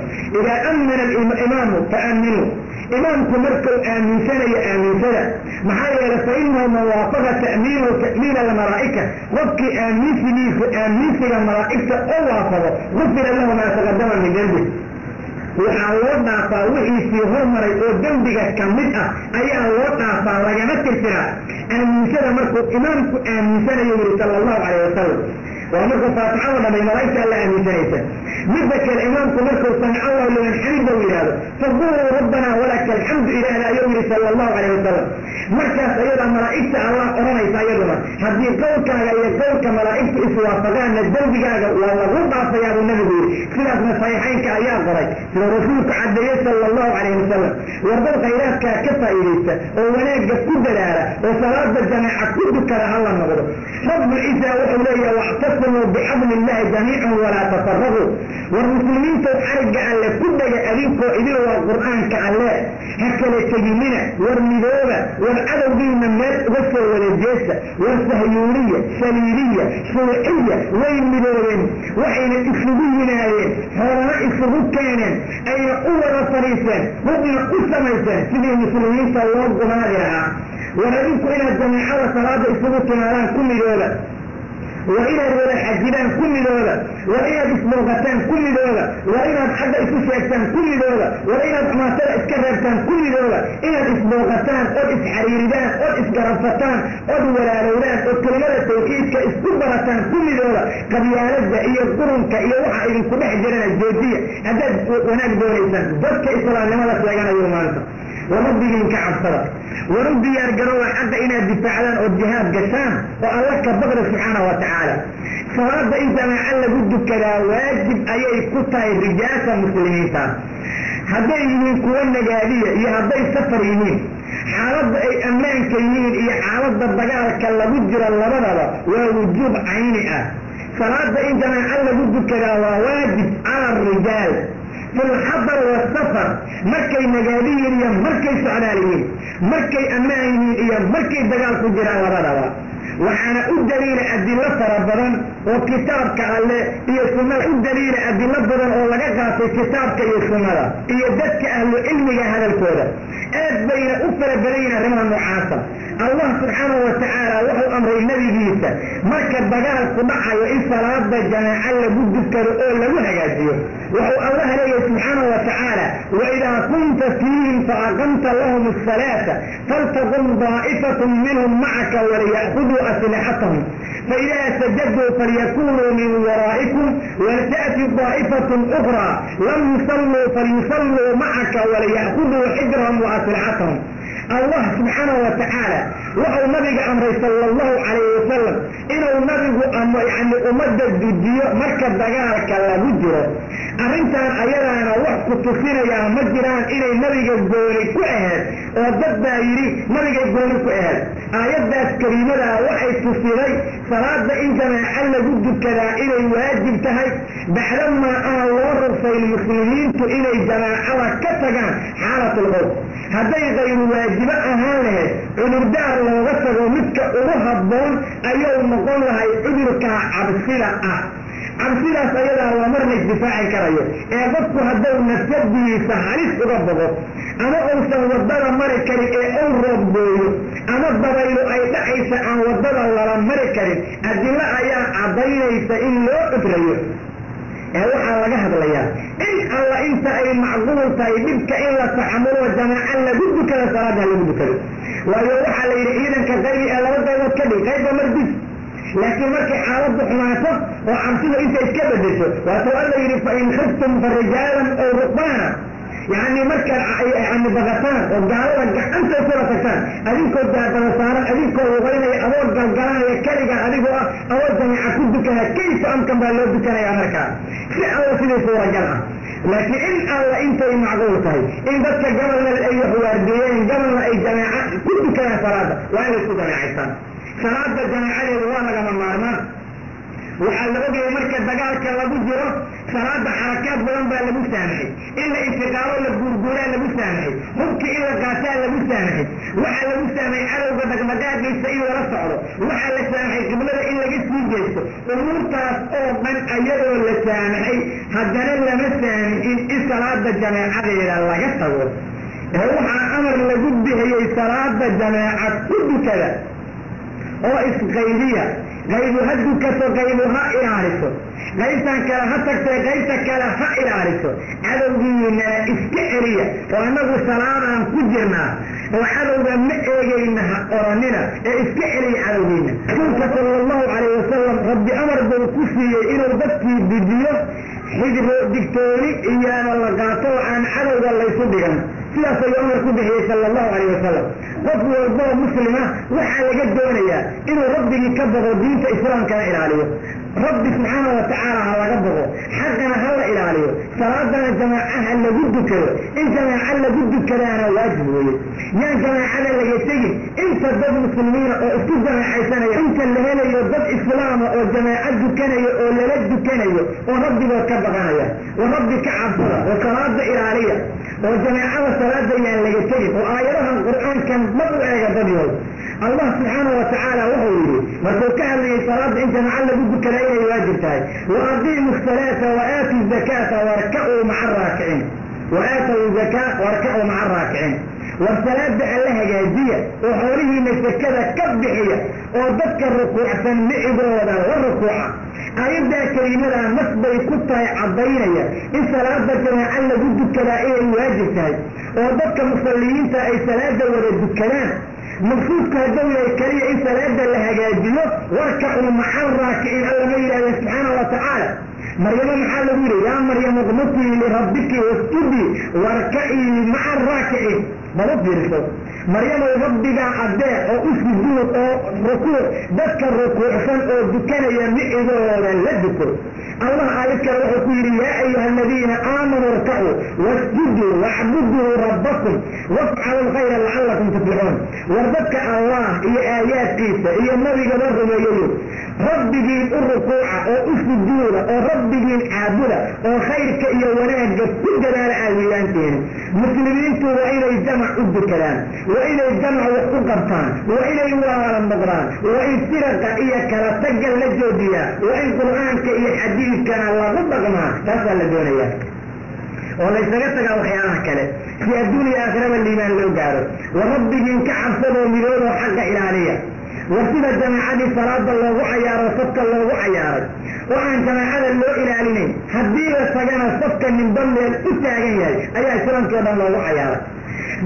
إذا أمن الإمام فأمنوا إمامكم مركو آمين سنة يا آمين سنة محايا لفإنه موافقة تأمين وتأمين الملائكة وابكي آمين سنة الملائكة أوافقه غفر له ما تقدم من جنبه وحاولنا فاوحي في هرمري ودنبك كمدة أي أوضع فاوحي الفراء آمين سنة مركو إمامكم آمين سنة يوري صلى الله عليه وسلم ومركو فاتحة ولا من ملائكة ألا آمين سنة مثلك الإمام كمركو سمع الله لمن حمده ويهاده فاغفروا ربنا ولك الحمد إلى يوم صلى الله عليه وسلم مركز أيضا ملائكة الله أرمي سيدنا هذه قولك يقولك ملائكة إسوافقان الدرب جاء والله ربع سياد النبي خلاف نصيحينك أيام قريب رسولك عديه صلى الله عليه وسلم وارضوك إلهك كفا إليسا ووناك كل دلالة وصلاة الجماعة كل كلا الله نقوله رب العزة وحوليه واعتصموا بحبل الله جميعا ولا تفرغوا والمسلمين تحرج على كل أبيك إليه والقرآن كعلاء هكذا تجمنا والمدوبة والعدو دي من الناس غسر والجيسة والسهيونية سليلية شرعية والمدوبين وحين إسلوبين هذين هراء إسلوب كانن أي أول صريسا وابن قصة ميسا سبيل المسلمين صلى الله عليه وسلم ونبيك إلى الجميع وصلاة إسلوب كنالان كل دولة وإلى الولا حجبان كل دولة وإلى بسموغتان كل دولة وإلى بحد إسوشيكتان كل دولة وإلى بحماسة إسكررتان كل دولة إلى بسموغتان قد إسحريردان قد إسكرفتان قد ولالولان قد كلمة التوكيد كإسكبرتان كل دولة قبيالة إيا القرنك إيا وحا إذن كبح جرنا الجوزية هذا وناك دوليسان ضدك إسلام لماذا سيغانا يومانسا وربهم كعب صلاة وربي يرجعوا حتى إلى الدفاع والجهاد قسام والله كبر سبحانه وتعالى صلاة إذا ما علّ جد كذا واجب أي كتاي الرجال المسلمين هذا يمين كون نجارية يا هذا سفر يمين حالات أي أمان كيمين يا حالات الضجار كلا بجرا لبنا ووجوب عينها صلاة إذا ما علّ جد كذا واجب على الرجال في الحضر والسفر مركي مجاليين يا مركي سعلاليين مركي أمانيين يا مركي دجال كجرا لبنا وحنا الدليل أدلة فربنا وكتابك على يسمى الدليل أدلة فربنا ولقى في كتابك يسمى يدك أهل علم هذا الكورة بين أفر بين رمى معاصر الله سبحانه وتعالى وحو أمر النبي جيسا مركب بقال قبعة وإنسا رب الجماعة لابد كرؤول لها يجيه وحو الله ليه سبحانه وتعالى وإذا كنت فيهم فأقمت لهم الصلاة فلتقم ضائفة منهم معك وليأخذوا أسلحتهم فإذا سجدوا فليكونوا من ورائكم ولتأتي ضائفة أخرى لم يصلوا فليصلوا معك وليأخذوا حجرهم وأسلحتهم الله سبحانه وتعالى وهو نبي أمر صلى الله عليه وسلم إنه نبي أمر يعني أمد الدجية مركب دقالك الله بجره أرنتان أيضا وحكو تصير يا مجران إلى النبي الجوري كأهد وضد دائري نبي الجوري كأهد آيات كريمة وحي تصيري صلاة إنتما حل جد كذا إلى واجب تهي بعدما الله رسول المسلمين إلى جماعة كتغان حالة الغوث هذا غير واجب أهانه عذردار لو غسر ومسك أروها الضون أيوم نقول لها عذرك عبسلة عبسلة سيدة ومرنك دفاعي كريو قفت هذا النسبي سحريس ربه أنا أوسن وضل مركري أو ربه أنا الضبيل أي تحيس أن وضل الله مركري أدلاء يا عضيليس إلا أدريو waxaa laga hadlayaa in alla inta ay macquul tahay dibka in la taxamulo jamaaca lagu dukado salaada lagu dukado waayo waxaa la yidhi ciidanka qaybi ee laba qaybood ka dhig qayba mardis laakiin markay xaaladdu xumaato oo cabsida inta iska bedesho waatuu alla yidhi fa in khiftum farijaalan aw rukbaana يعني مركز يعني بغتان وقالوا أنت سرطان أديكو دابا أديكو وغيري أول قلقلان يكرق أديكو أول جميع كدك كيف أمكن بالله يا مركز في أول سنة صورة جمعة لكن إن الله أنت معقولتها إن بس قبلنا الأي حوارديين قبلنا أي جماعة كدك يا صلاة وأنا يكون جماعة صلاة الجماعة للوانا كما معلومات وحال لغي مركز دقالك لابو جيرو صلاة حركات بلان بقى لابو سامحي إلا انتقالوا للقرقورة لابو سامحي ممكن إلا قاتال لابو سامحي وحال لابو سامحي على وقتك مقاد يستعيد ولا صعره وحال لسامحي قبلنا إلا جسم جيسته أمور تاس من أيضا لسامحي هدنا لما سامحين إن صلاة الجماعة إلى الله يستغل هو أمر لقد هي صلاة الجماعة كل كذا أو إسقيلية غيب هدك فغيبها إعارسه غيبتك لهتك غيبتك لها إعارسه عدوينا إسكئرية وأنه سلام كجرنا وعدو مئيجينها قراننا إسكئرية عدوينا كنت صلى الله عليه وسلم رب أمر بالكسي إلى البكي بديو حجر دكتوري إيانا لقاطو عن عدو الله يصدقنا سياسة يؤمر كبه صلى الله عليه وسلم قفوا والله مسلمة وحال قدونيا إنه ربي يكبغوا دينة إسلام كان إلى ربي سبحانه وتعالى على قبغه حقنا هلا إلى عليه صلاة جماعة اللي قد كده إن جماعة اللي قد كده أنا واجب يا جماعة اللي يتجي أنت ضد مسلمين أو أسكت جماعة سنة أنت اللي هنا يضد إسلام أو جماعة دكانية أو للد دكانية وربي بكبغانا وربي كعبرة وصلاة إلى عليه وجماعة صلاة اللي يتجي وآياتها القرآن كان مطلع يقدمه الله سبحانه وتعالى وحوله وتوكل لي صلاة انت معلق بدك لا يواجب تاي وأقيموا الصلاة وآتوا الزكاة واركعوا مع الراكعين وآتوا الزكاة واركعوا مع الراكعين والصلاة لها جاهزية وحوله مسكدة كبحية وذكر الركوع فالمئبرة والركوع أيضا كلمة مصبر كتها عضينية إن صلاة جماعة بدك لا يواجب تاي وذكر مصليين تاي صلاة ولد الكلام مقصود كهدولة الكرية إن صلاة لها جاهزية واركعوا مع الراكعين الله ميلا سبحانه وتعالى مريم محال بيري يا مريم اغمطي لربك واسجدي واركعي مع الراكعين مرض يرسل مريم ربك عداء او اسجد او ركوع ذكر الركوع فان او دكان يمئ دولا لذكر الله عليك وحكير يا ايها الذين امنوا اركعوا واسجدوا واعبدوا ربكم وافعلوا الخير لعلكم تفلحون وردك الله هي ايات عيسى هي النبي قبلهم يقول ربي الركوع او اسجدوا او ربي عابدا او خيرك يا وناك كل جلال عاويانتين مسلمين وإلى الجمع أد كلام وإلى الجمع وقرطان وإلى يوار المغران وإن سرق إياك لتجل لجوديا وإن قرآنك إيا حديث كان الله غضقما تسأل الدنيا وليس قتك أو خيانة كله في الدنيا آخرة الإيمان لو قالوا وربي إن كعب صدوا مليون وحق إلهية وسيب الجماعة دي صلاة الله وحيار وصدق الله وحيار وعن جماعة الله إلهيين حديث السجانة صدقا من ضمن الإتاقية أي إسلام كذا الله وحيار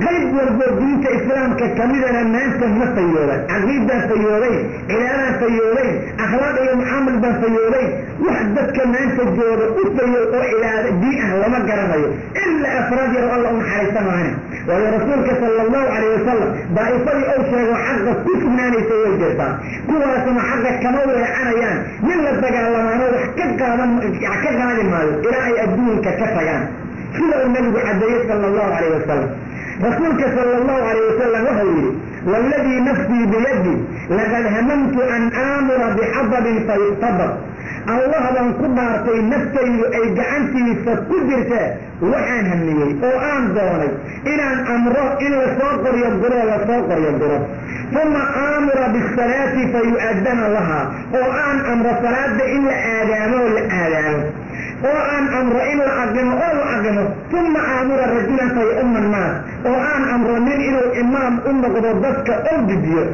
غيب والبردين كإسلام ككاملة الناس مفيولين عقيدة فيولين إلهنا فيولين أخلاق يوم بن فيولين وحدث كمان تجول أفيول إلى ديئة وما قرميه إلا أفراد يرى الله حريصا معنا ولرسولك صلى الله عليه وسلم ضعيفي أوشي وحقق كسبنا لسيو الجرسان كوها سمع حقق كمولي عنيان من لبقى الله معنا وحكق هذا المال إلهي أدونك كفيان كلا النبي حديث صلى الله عليه وسلم رسولك صلى الله عليه وسلم وحوله والذي نفسي بيدي لقد هممت أن آمر بحضب فيصطبر الله بان كبارتي نفسي أي جعنتي فكدرت وحان همني أو آم دوني إن أمره إلا صاقر يبقره وصاقر يبقره ثم آمر بالصلاة فيؤذن لها أو أمر صلاة إلا آدامه لآدامه وأن أمر إلا أقدمه أو أقدمه ثم أمر الرجل فيؤم الناس وأن أمر من إلى الإمام قدردك أو بديو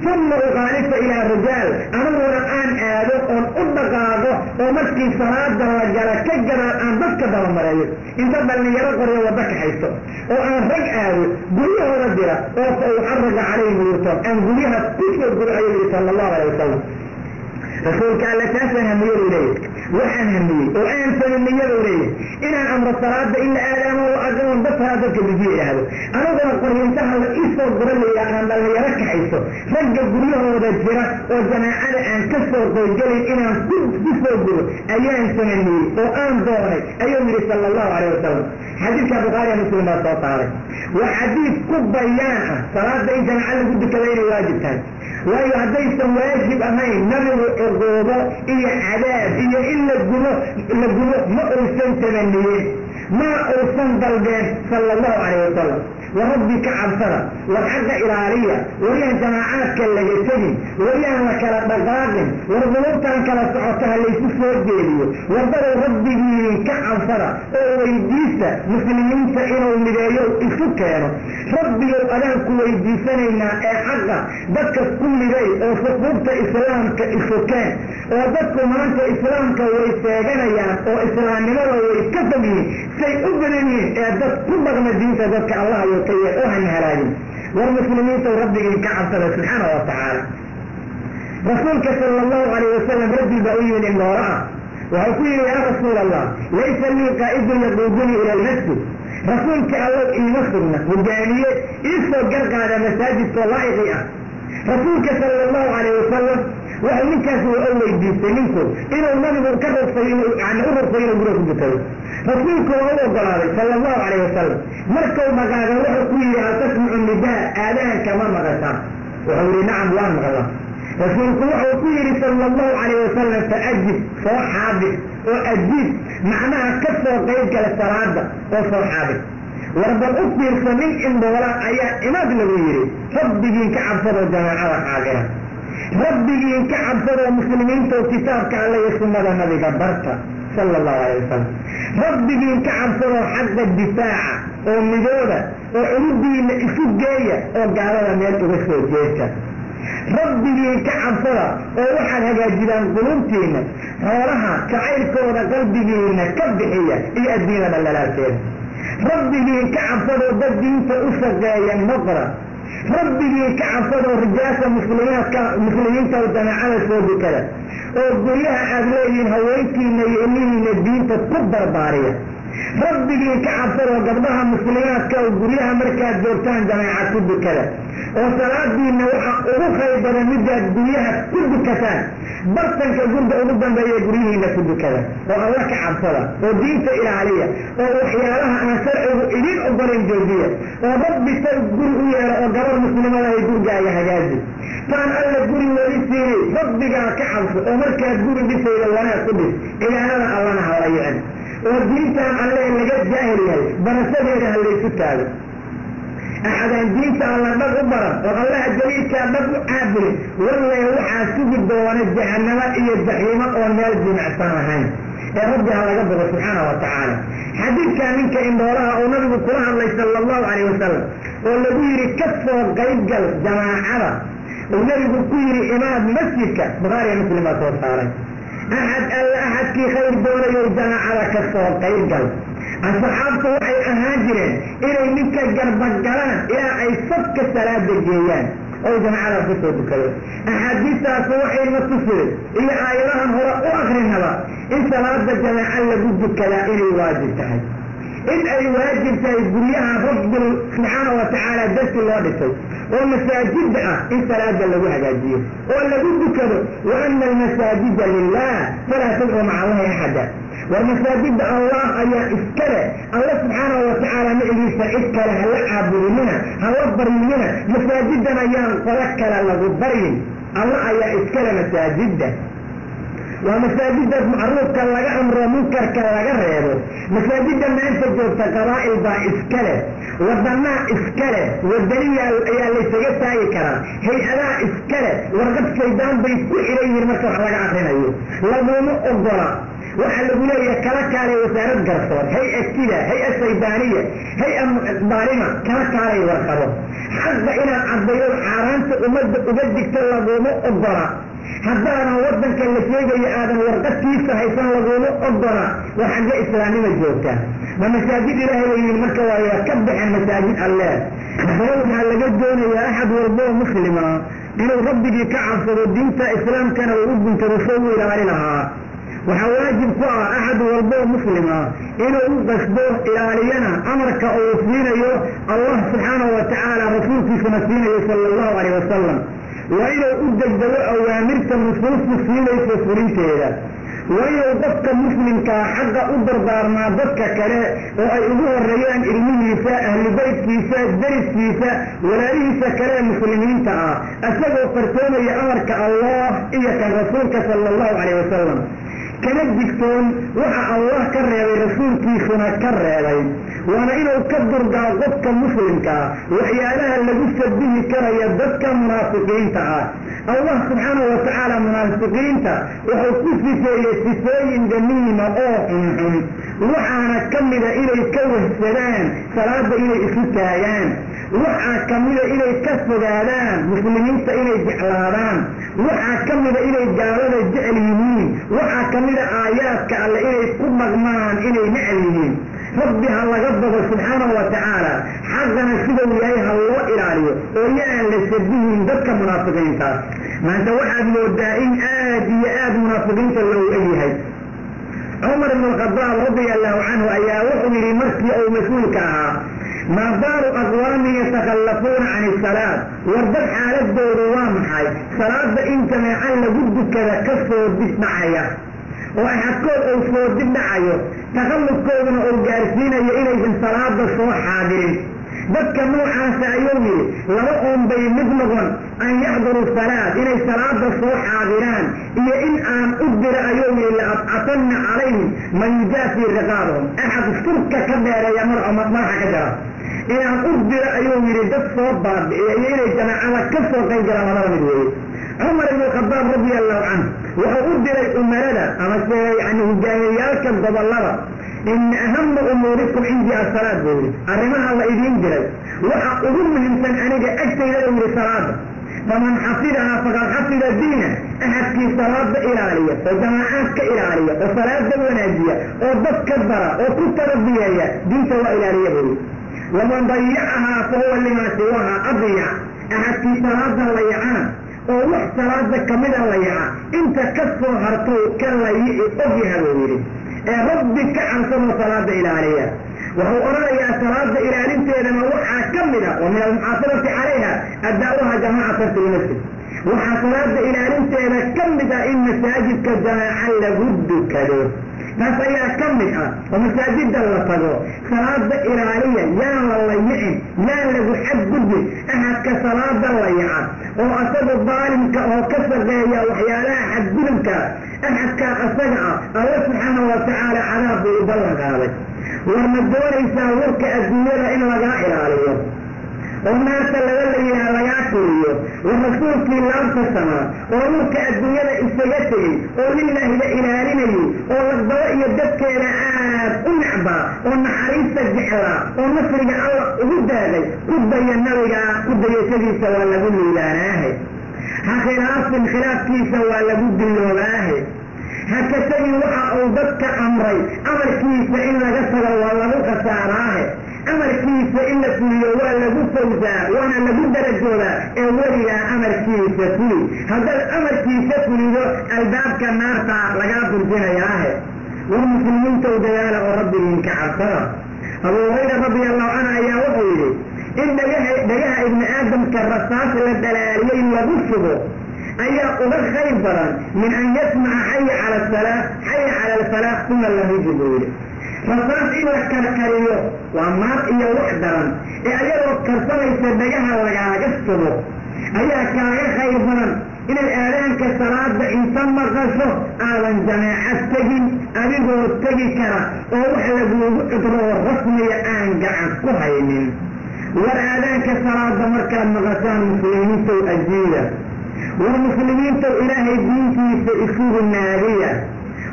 ثم أغالف إلى الرجال أمرنا أن آدو أن أبقاضه ومسكي صلاة الرجال كجنا أن ذكر دمريه إن تبالني يرقر يوضك حيثه وأن رجعه قليه رجلا ويحرج عليه ويطلق أن قليها كيف يقول عليه صلى الله عليه وسلم رسولك على تاسن همير إليه وحن همير وأنت من إليه إن أمر الصلاة إلا آدم وأدم بس هذا كبير هذا أنا أقول ينتهى إيسو برلي أن الله يركع إيسو رجع بريه ودجرة وجماعة أن كسر بالجلد إن كل بسوبه أيام سنني وأن دوري أيام صلى الله عليه وسلم حديث أبو غالي مسلم صلى الله عليه وحديث كبيانة صلاة إن جماعة قد كبير واجب تاني وأي حديث واجب أمين نبي الغوضة إيا عذاب إيا إلا الجنوب ما أرسل تمنيه ما أرسل ضربين صلى الله عليه وسلم وربي كعب صلاة والحق إلالية ويا جماعات كلا يتجي ويا مكلا بغاغن ورغلوبتان كلا سعوتها اللي يسوسوا الجيليو وضروا ربي كعب صلاة ويديسة مسلمين سئنوا المدايو إسوكيرو ربي الألان كويديسانينا حقا بكت كل ذي وفقوبة إسلام كإسوكان وبكت مانت إسلام كويساقنيا وإسلام نمو ويكتبه سيؤذنني إعداد كل مغمدين تذكى الله يطيع أهن هلاجي والمسلمين ربي كعب سبحانه وتعالى رسولك صلى الله عليه وسلم ربي بأي من وراء ويقول يا رسول الله ليس لي قائد يقودني إلى المسجد رسولك الله إيمخنا وجانية إيسو قرق على مساجد طلائقية رسولك صلى الله عليه وسلم وإنك سوى أول بيسنينكم إنه النبي كرر عن أمر صغير بروك بطريق رسولك وهو ضلالي صلى الله عليه وسلم مركوا مقاقا وحكوية تسمع النداء آلان كما مغسا وحولي نعم وان مغلا رسولك وحكوية صلى الله عليه وسلم فأجد صحابك وأجد معناها كفر قيدك للسرادة وصحابك ورب الأكبر سمين إن بولاء أيها إماد لغيري ربي كعب صدر جماعة حاجرة ربي كعب صدر مسلمين تو كتابك على يسمى النبي قبرك صلى الله عليه وسلم ربي كعب صدر حق الدفاع ومدودة وعلوبي الإسوجية وقالوا لم يلقوا السوجية ربي كعب صدر ووحد هجا جدان قلوبتين هورها كعيركونا قلبي كبحية إيه الدين بلالاتين ربي كعب صدر بدين فأسجايا النظرة ربي كعب صدر رجاسة مسلمين تودنا على الفوض كذا وقلها أغلين هويتي نيئنين الدين تكبر بارية ربي كعب صدر قبضها مسلمين كوقلها مركز جورتان جماعة كد كذا وصلاة دين وحا أروخي برمجة قلها كد كتان برطن كالجند أوروبا بيقريه لكد كذا والله كعب صدر ودينت إلى عليا وحيالها أنا سرعه إلين أفضل الجوزية وربي تقول إياه وقرار مسلمة لا يقول جاية هجازي فأنا قال لك قولي وليسيني ربي قال كعب ومركز قولي بسيلة وانا قدس إلى أنا الله نهاريا ودينت الله اللي قد جاهلية برسالة اللي ستالي أحد دينت الله نبغ برا والله الجليل كان نبغ عابر والله يوحى سجد دوان الجهنم إيا الزحيمة والنال جمع سنهين يا ربي على قبضه سبحانه وتعالى حديث كان منك إن دوراها أو نبغ القرآن الله صلى الله عليه وسلم والذي يركفه قيد قلب جماعة ونبغ كيري إمام مسجدك بغاري مسلمات وصاري أحد كي خير دولة يوجدنا على كفه قيد قلب الصحابة وحي أهاجرين إلى منك جرب الجلان إلى أي صدق الثلاث الجيان أو جماعة الفصول بكذا أحاديثها وحي المتصل إلى آيرهم هو آخر النبا إن ثلاث الجماعة لابد كلا إلى واجب تحت إن أي واجب تيبريها رب سبحانه وتعالى دست الوادثة والمساجد إن ثلاث لابد جاجيه ولابد كذا وأن المساجد لله فلا تدعو مع الله أحدا والمساجد الله أي إسكاله الله سبحانه وتعالى مئليس إسكاله هلا عبريننا هلا بريننا مساجدنا ينقلك لغبرين الله أي إسكاله مساجد ومساجد معروف كاللغة أمر منكر كاللغة رياضه مساجد ما أنت جوبت قرائل با إسكاله والضماء إسكاله والدليل اللي سيجدتها يكرا هي ألا إسكاله ورغب كيدان بيسكو إليه المسرح لغا أخرين أيوه لغوم أفضل وحل بليه كلاكاري وسارد قرصور هيئة كده هيئة سيدانية هيئة ظالمة كلاكاري ورخبه حتى إلى عبدالله حارانت أبدك تلغومه أفضل حتى أنا وضنك اللي سيجي آدم ورقت كيسة هيسان لغومه أفضل وحاجة إسلامي مجوبتها ومساجد إلهي المكة ويكبح المساجد الله فهو لقد دون يا أحد وربوه مسلمة إنه ربك كعصر الدين إسلام كان وقوب ترسوه إلى لها وحواجب فوق أحد والبو مسلمة إنه قصده إلى علينا أمرك أوفينا الله سبحانه وتعالى رسولك سنسينا صلى الله عليه وسلم وإنه أدك دواء أوامرك الرسول سنسينا يسفرين كذا وإنه ضبك مسلم كحق أدر دار ما ضبك كلاء وأيضوه الريان إلمه يساء أهل بيت يساء درس يساء ولا يساء كلاء مسلمين تعا أسألوا فرسونا يا أمرك الله إياك رسولك صلى الله عليه وسلم كانت دكتون وحا الله كرر رسول كيسنا كرر وانا إنه كبر قاضبك مسلمك وحيالها اللي قصد به كرر يددك منافقين تعا الله سبحانه وتعالى منافقين تعا وحكوث سيسين جميلة أوحنهم وحانا كمل إلي كوه السلام صلاة إلي إسكايان وحا كمل إلي كسدادان مسلمين إلي جعلادان وحا كمل إلي جعلاد الجعل يمين وحا كمل آيات كألا إلي كمغمان إلي نعليين ربها الله قبضه سبحانه وتعالى حقنا سبوا إليها الله إلاليه ويا لسبهم ذكا منافقين تاس ما أنت واحد مودائين آد منافقين تلو إليهي عمر بن الخطاب رضي الله عنه أيها وحمي مرسي أو مسؤولكها ما بال أقوام يتخلفون عن الصلاة وردت حالة دوروان حي صلاة إنت ما يعلى قدك كذا كسر بسمعية وأحكور أو صور دبنعيه تخلف كودنا أو جالسين إليه الصلاة الصوح حاضرين ذكا نوعا سأيومي ولقهم بيمدلغن أن يحضروا الصلاة إلى صلاة الصوح حاضران إيا إن أن أدر أيومي لأطعطن عليهم من يجافي رقابهم أحد الشركة كبير يا مرحة كجرة إن أن أدر أيومي لدك صوبات إلى جماعة كسر قيجرة ونرمي عمر بن الخطاب رضي الله عنه وأدر الأمراء أما يعني جاهيالك الضبالرة إن أهم أموركم عندي الصلاة بولي أرمها الله إذين جلد وأقول من إنسان أنك أجتي لهم للصلاة فمن حفظها فقد حفظ الدين أحد في صلاة إلالية وجماعات كإلالية وصلاة وناجية وضف كبرة وكنت ربية دين سواء إلالية بولي ومن ضيعها فهو لما سواها أضيع أحد في صلاة ضيعان ووح صلاة كمدة ضيعان انت كفر هرطو كلا أبيها بولي ربك عن صلاة إلالية وهو أرى يا صلاة إلالية لما وحى كمدة ومن المحافظة عليها أدعوها جماعة في المسجد وحى صلاة إلالية لما كمدة إن مساجد كجماعة لابد كدو فسيا كمدة ومساجد اللفظو صلاة إلالية يا الله يعين يا لغو حد قدس أحد كصلاة ضيعان وأصد الظالم وكسر غيا وحيالا حد قدمك أحد كأسجع الله سبحانه وتعالى عذاب يبلغ هذا والمدور يساورك أزمير إن لغا إلاليه وما سلوى لغا كوريو والرسول في الله السماء وملك الدنيا إسيته ولله لإلاليه والضوء يدك إلى أنعبا ونحريس الجحرة ونصر الله هدى قد ينوغا قد يسدي سوى لقل إلاناه خلاف كيس ولا بد اللغاه هكذا وحا أوضبك أمري أمر كيس إلا غسر ولا غساراه أمر كيس إلا كل ولا غسوزا وانا لابد رجولا أولي أمر كيس كل هذا الأمر كيس كل الباب كنارتا لقاب الجنياه والمسلمين توديالا ورب منك عصرا أبو هريرة رضي الله عنه يا وحيدي إن دجاها ابن آدم كالرصاص للدلاليين وغصبه أي أغر خيبرا من أن يسمع حي على الصلاة حي على الفلاح ثم الله يجبه رصاص إلا كالكريو وأمار إيا وحدرا أي وكرسنا يسدجاها وغاقصبه أي كاغا خيبرا إن الآلان كالصلاة إنسان مغصه آلا جماعة تجين أبيه تجي كرا ووحلقوا إضروا الرسمي آنقع كهينين والآلان كالصلاة مركا مغسان مسلمين تو أجيلة والمسلمين تو إلهي دينتي سئسوه النارية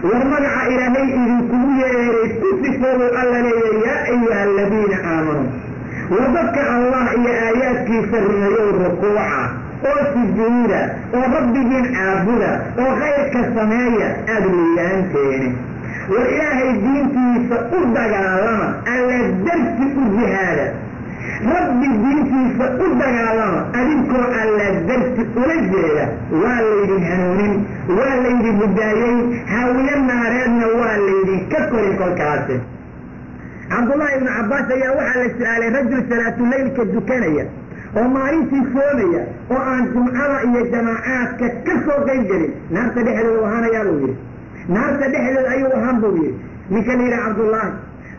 والمنع إلهي إذن كلية كتفوا ألا يا أيها الذين آمنوا وذكر الله إيا آيات كيسر يوم ركوعا وسجودة ورب دين عابدة وغير كالسماية أدريان تاني والإلهي دينتي سأردق على ألا الدرس الجهادة rabbi diintiisa u dagaalama adinkoo alla darti ula jeeda waa laydin hanuunin waa laydin hidaayey haawiye naareedna waa laydinka korin kolkaasi cabdullaahi ibnu cabbaas ayaa waxaa la su-aalay rajul salaatuleylka dukanaya oo maalintii soomaya oo aan jumcada iyo jamaacaadka ka soo qayb gelin naarta dhexdeeda u ahaanayaa buu yidhi naarta dhexdeeda ayuu ahaan buu yidhi ninka la yidhaha cabdullaahi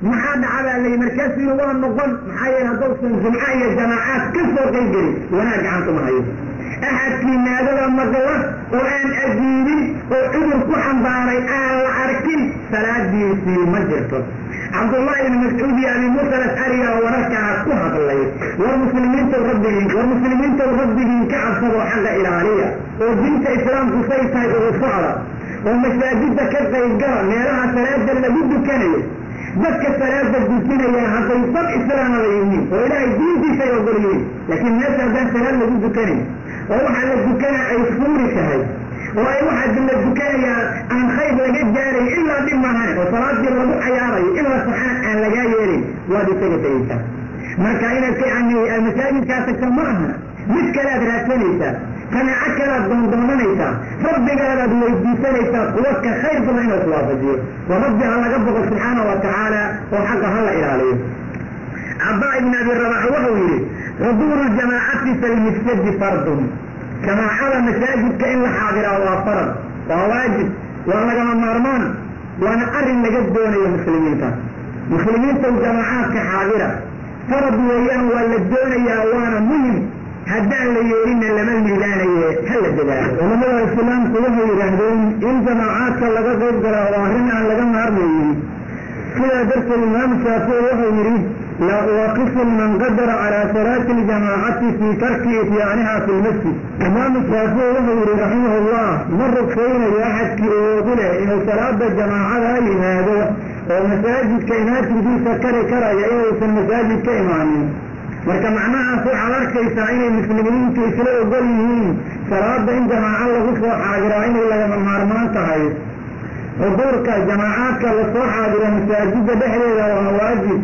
maxaa dhacabaa layi markaasu yidhi waa noqon maxaa yeele haddausan jumca iyo jamaacaad ka soo qayb gelin wanaag gacantuma hayo axadkii naadada maqla oo aan ajiibin oo cudur ku xambaaray aan la arkin salaadiisii ma jirto cabdullaahi ibni mascuud iyo abi muusa alascariga oo wararkaas ku hadlay war muslimiintow rabbigiin ka cabsadoo xagga ilaaliya oo diinta islaamku say tahay ugu socda oo masaajidda ka qaybgala meelaha salaada lagu dukanayo dadka salaada dukinaya hadday dad islaamada yihiin oo ilaahay diintiisay ogol yihiin laakiin meesha haddaan salaad lagu dukanayn oo waxaa la dukanaa ay fuuri tahay oo ay waxaa la dukanayaa aan khayr laga gaaray ilaa dhib maahan oo salaadii lagu cayaarayo ilaa saxaan aan lagaa yeelin waad isaga tegaysaa marka inaad masaajidkaa tagta ma aha mid kalead raadsanaysaa qanaaco kalaad doondoonanaysaa rabbigaadaad weydiisanaysaa kuwa ka khayr badan inuu kuwaafajiyo oo rabbi ha laga boqo subxaana wa tacaala oo xaqa ha la ilaaliyo cabaa ibn abi rabax wuxuu yidhi xuduuru ljamaacati filmasjidi fardun jamaacada masaajidka in la xaadiraa waa farad waa waajib waa lagama maarmaan waana arrin laga doonayo muslimiinta jamaacaadka xaadira farad weeyaan waa la doonayaa waana muhim haddaan la yeelina lama liibaanaye ha la dadaalo culamada islaamku waxay yidhaahdeen in jamaacaadka laga qayb galaa waa arrin aan laga maarmaynin sidaa darteed imaamu shaafici wuxuu yidhi laa uwaqifu man qadara calaa salaati ljamaacati fii tarki ityaaniha fi lmasjid imaamu shaafici wuxuu yidhi raximahullah ma rugsaynayo axadkii oogu leh inuu salaada jamaacada yimaado oo masaajidka imaatinkiisa kari karaya inuusan masaajid ka imaanin marka macnahaas waxaad arkaysaa inay muslimiintu isla ogol yihiin salaada in jamaaco lagu soo xaadiraa inay lagama maarmaan tahay xuduurka jamaacaadka lasoo xaadiro masaajidda dhexdeeda waa waajib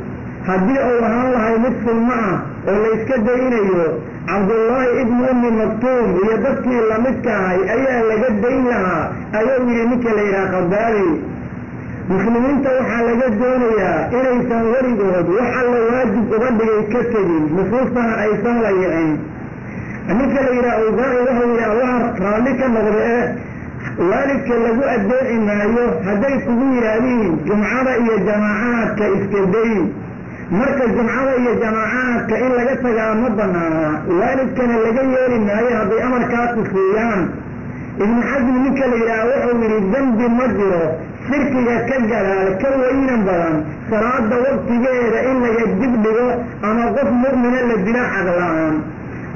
haddii uu ahaan lahay mid sunno ah oo layska daynayo cabdullaahi ibnu ummi maktuum iyo dadkii lamidka ahay ayaa laga dayn lahaa ayuu yidhi ninka la yidhaha qadaali muslimiinta waxaa laga doonayaa inaysan weligood wax alla waajib uga dhigay ka tegin nusuustana aysan layicin ninka la yidhaha awsaaci wuxuu yidhi allah raalli ka noqda waalidka lagu adeeci maayo hadday kugu yidhaahdiin jumcada iyo jamaacaadka iska day marka jumcada iyo jamaacaadka in laga tagaa ma banaana waalidkana laga yeeli maayo hadday amarkaasu siiyaan ibnu xasmi ninka la yidhaha wuxuu yidhi dembi ma jiro shirkiga ka gadaal ka weynan badan salaada waqtigeeda in laga dib dhigo ama qof mu'mina la dilo xaq la-aan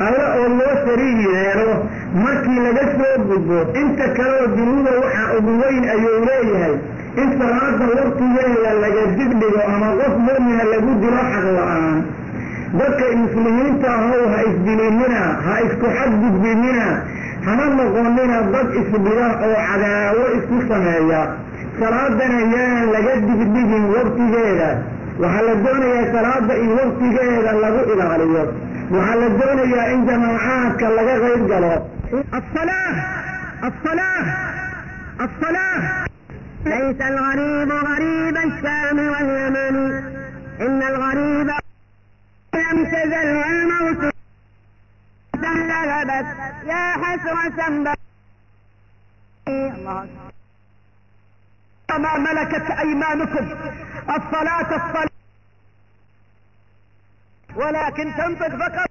alla oo loo sariig yeelo markii laga soo gudbo inta kaleoo dunuuda waxaa ugu weyn ayuu leeyahay in salaada waqtigeeda laga dib dhigo ama qof mu'mina lagu dilo xaq la-aan dadka muslimiinta ahow ha isdilinina ha isku xadgudbinina hana noqonina dad isdhiga oo cadaawo isku sameeya salaadana yaan laga digdigin waqtigeeda waxaa la doonayaa salaada in waqtigeeda lagu ilaaliyo waxaa la doonayaa in jamaacaadka laga qayb galo ليس الغريب غريب الشام واليمن إن الغريب لم تزل والموت لهبت يا حسرة الله ما ملكت أيمانكم الصلاة ولكن تنفق فقط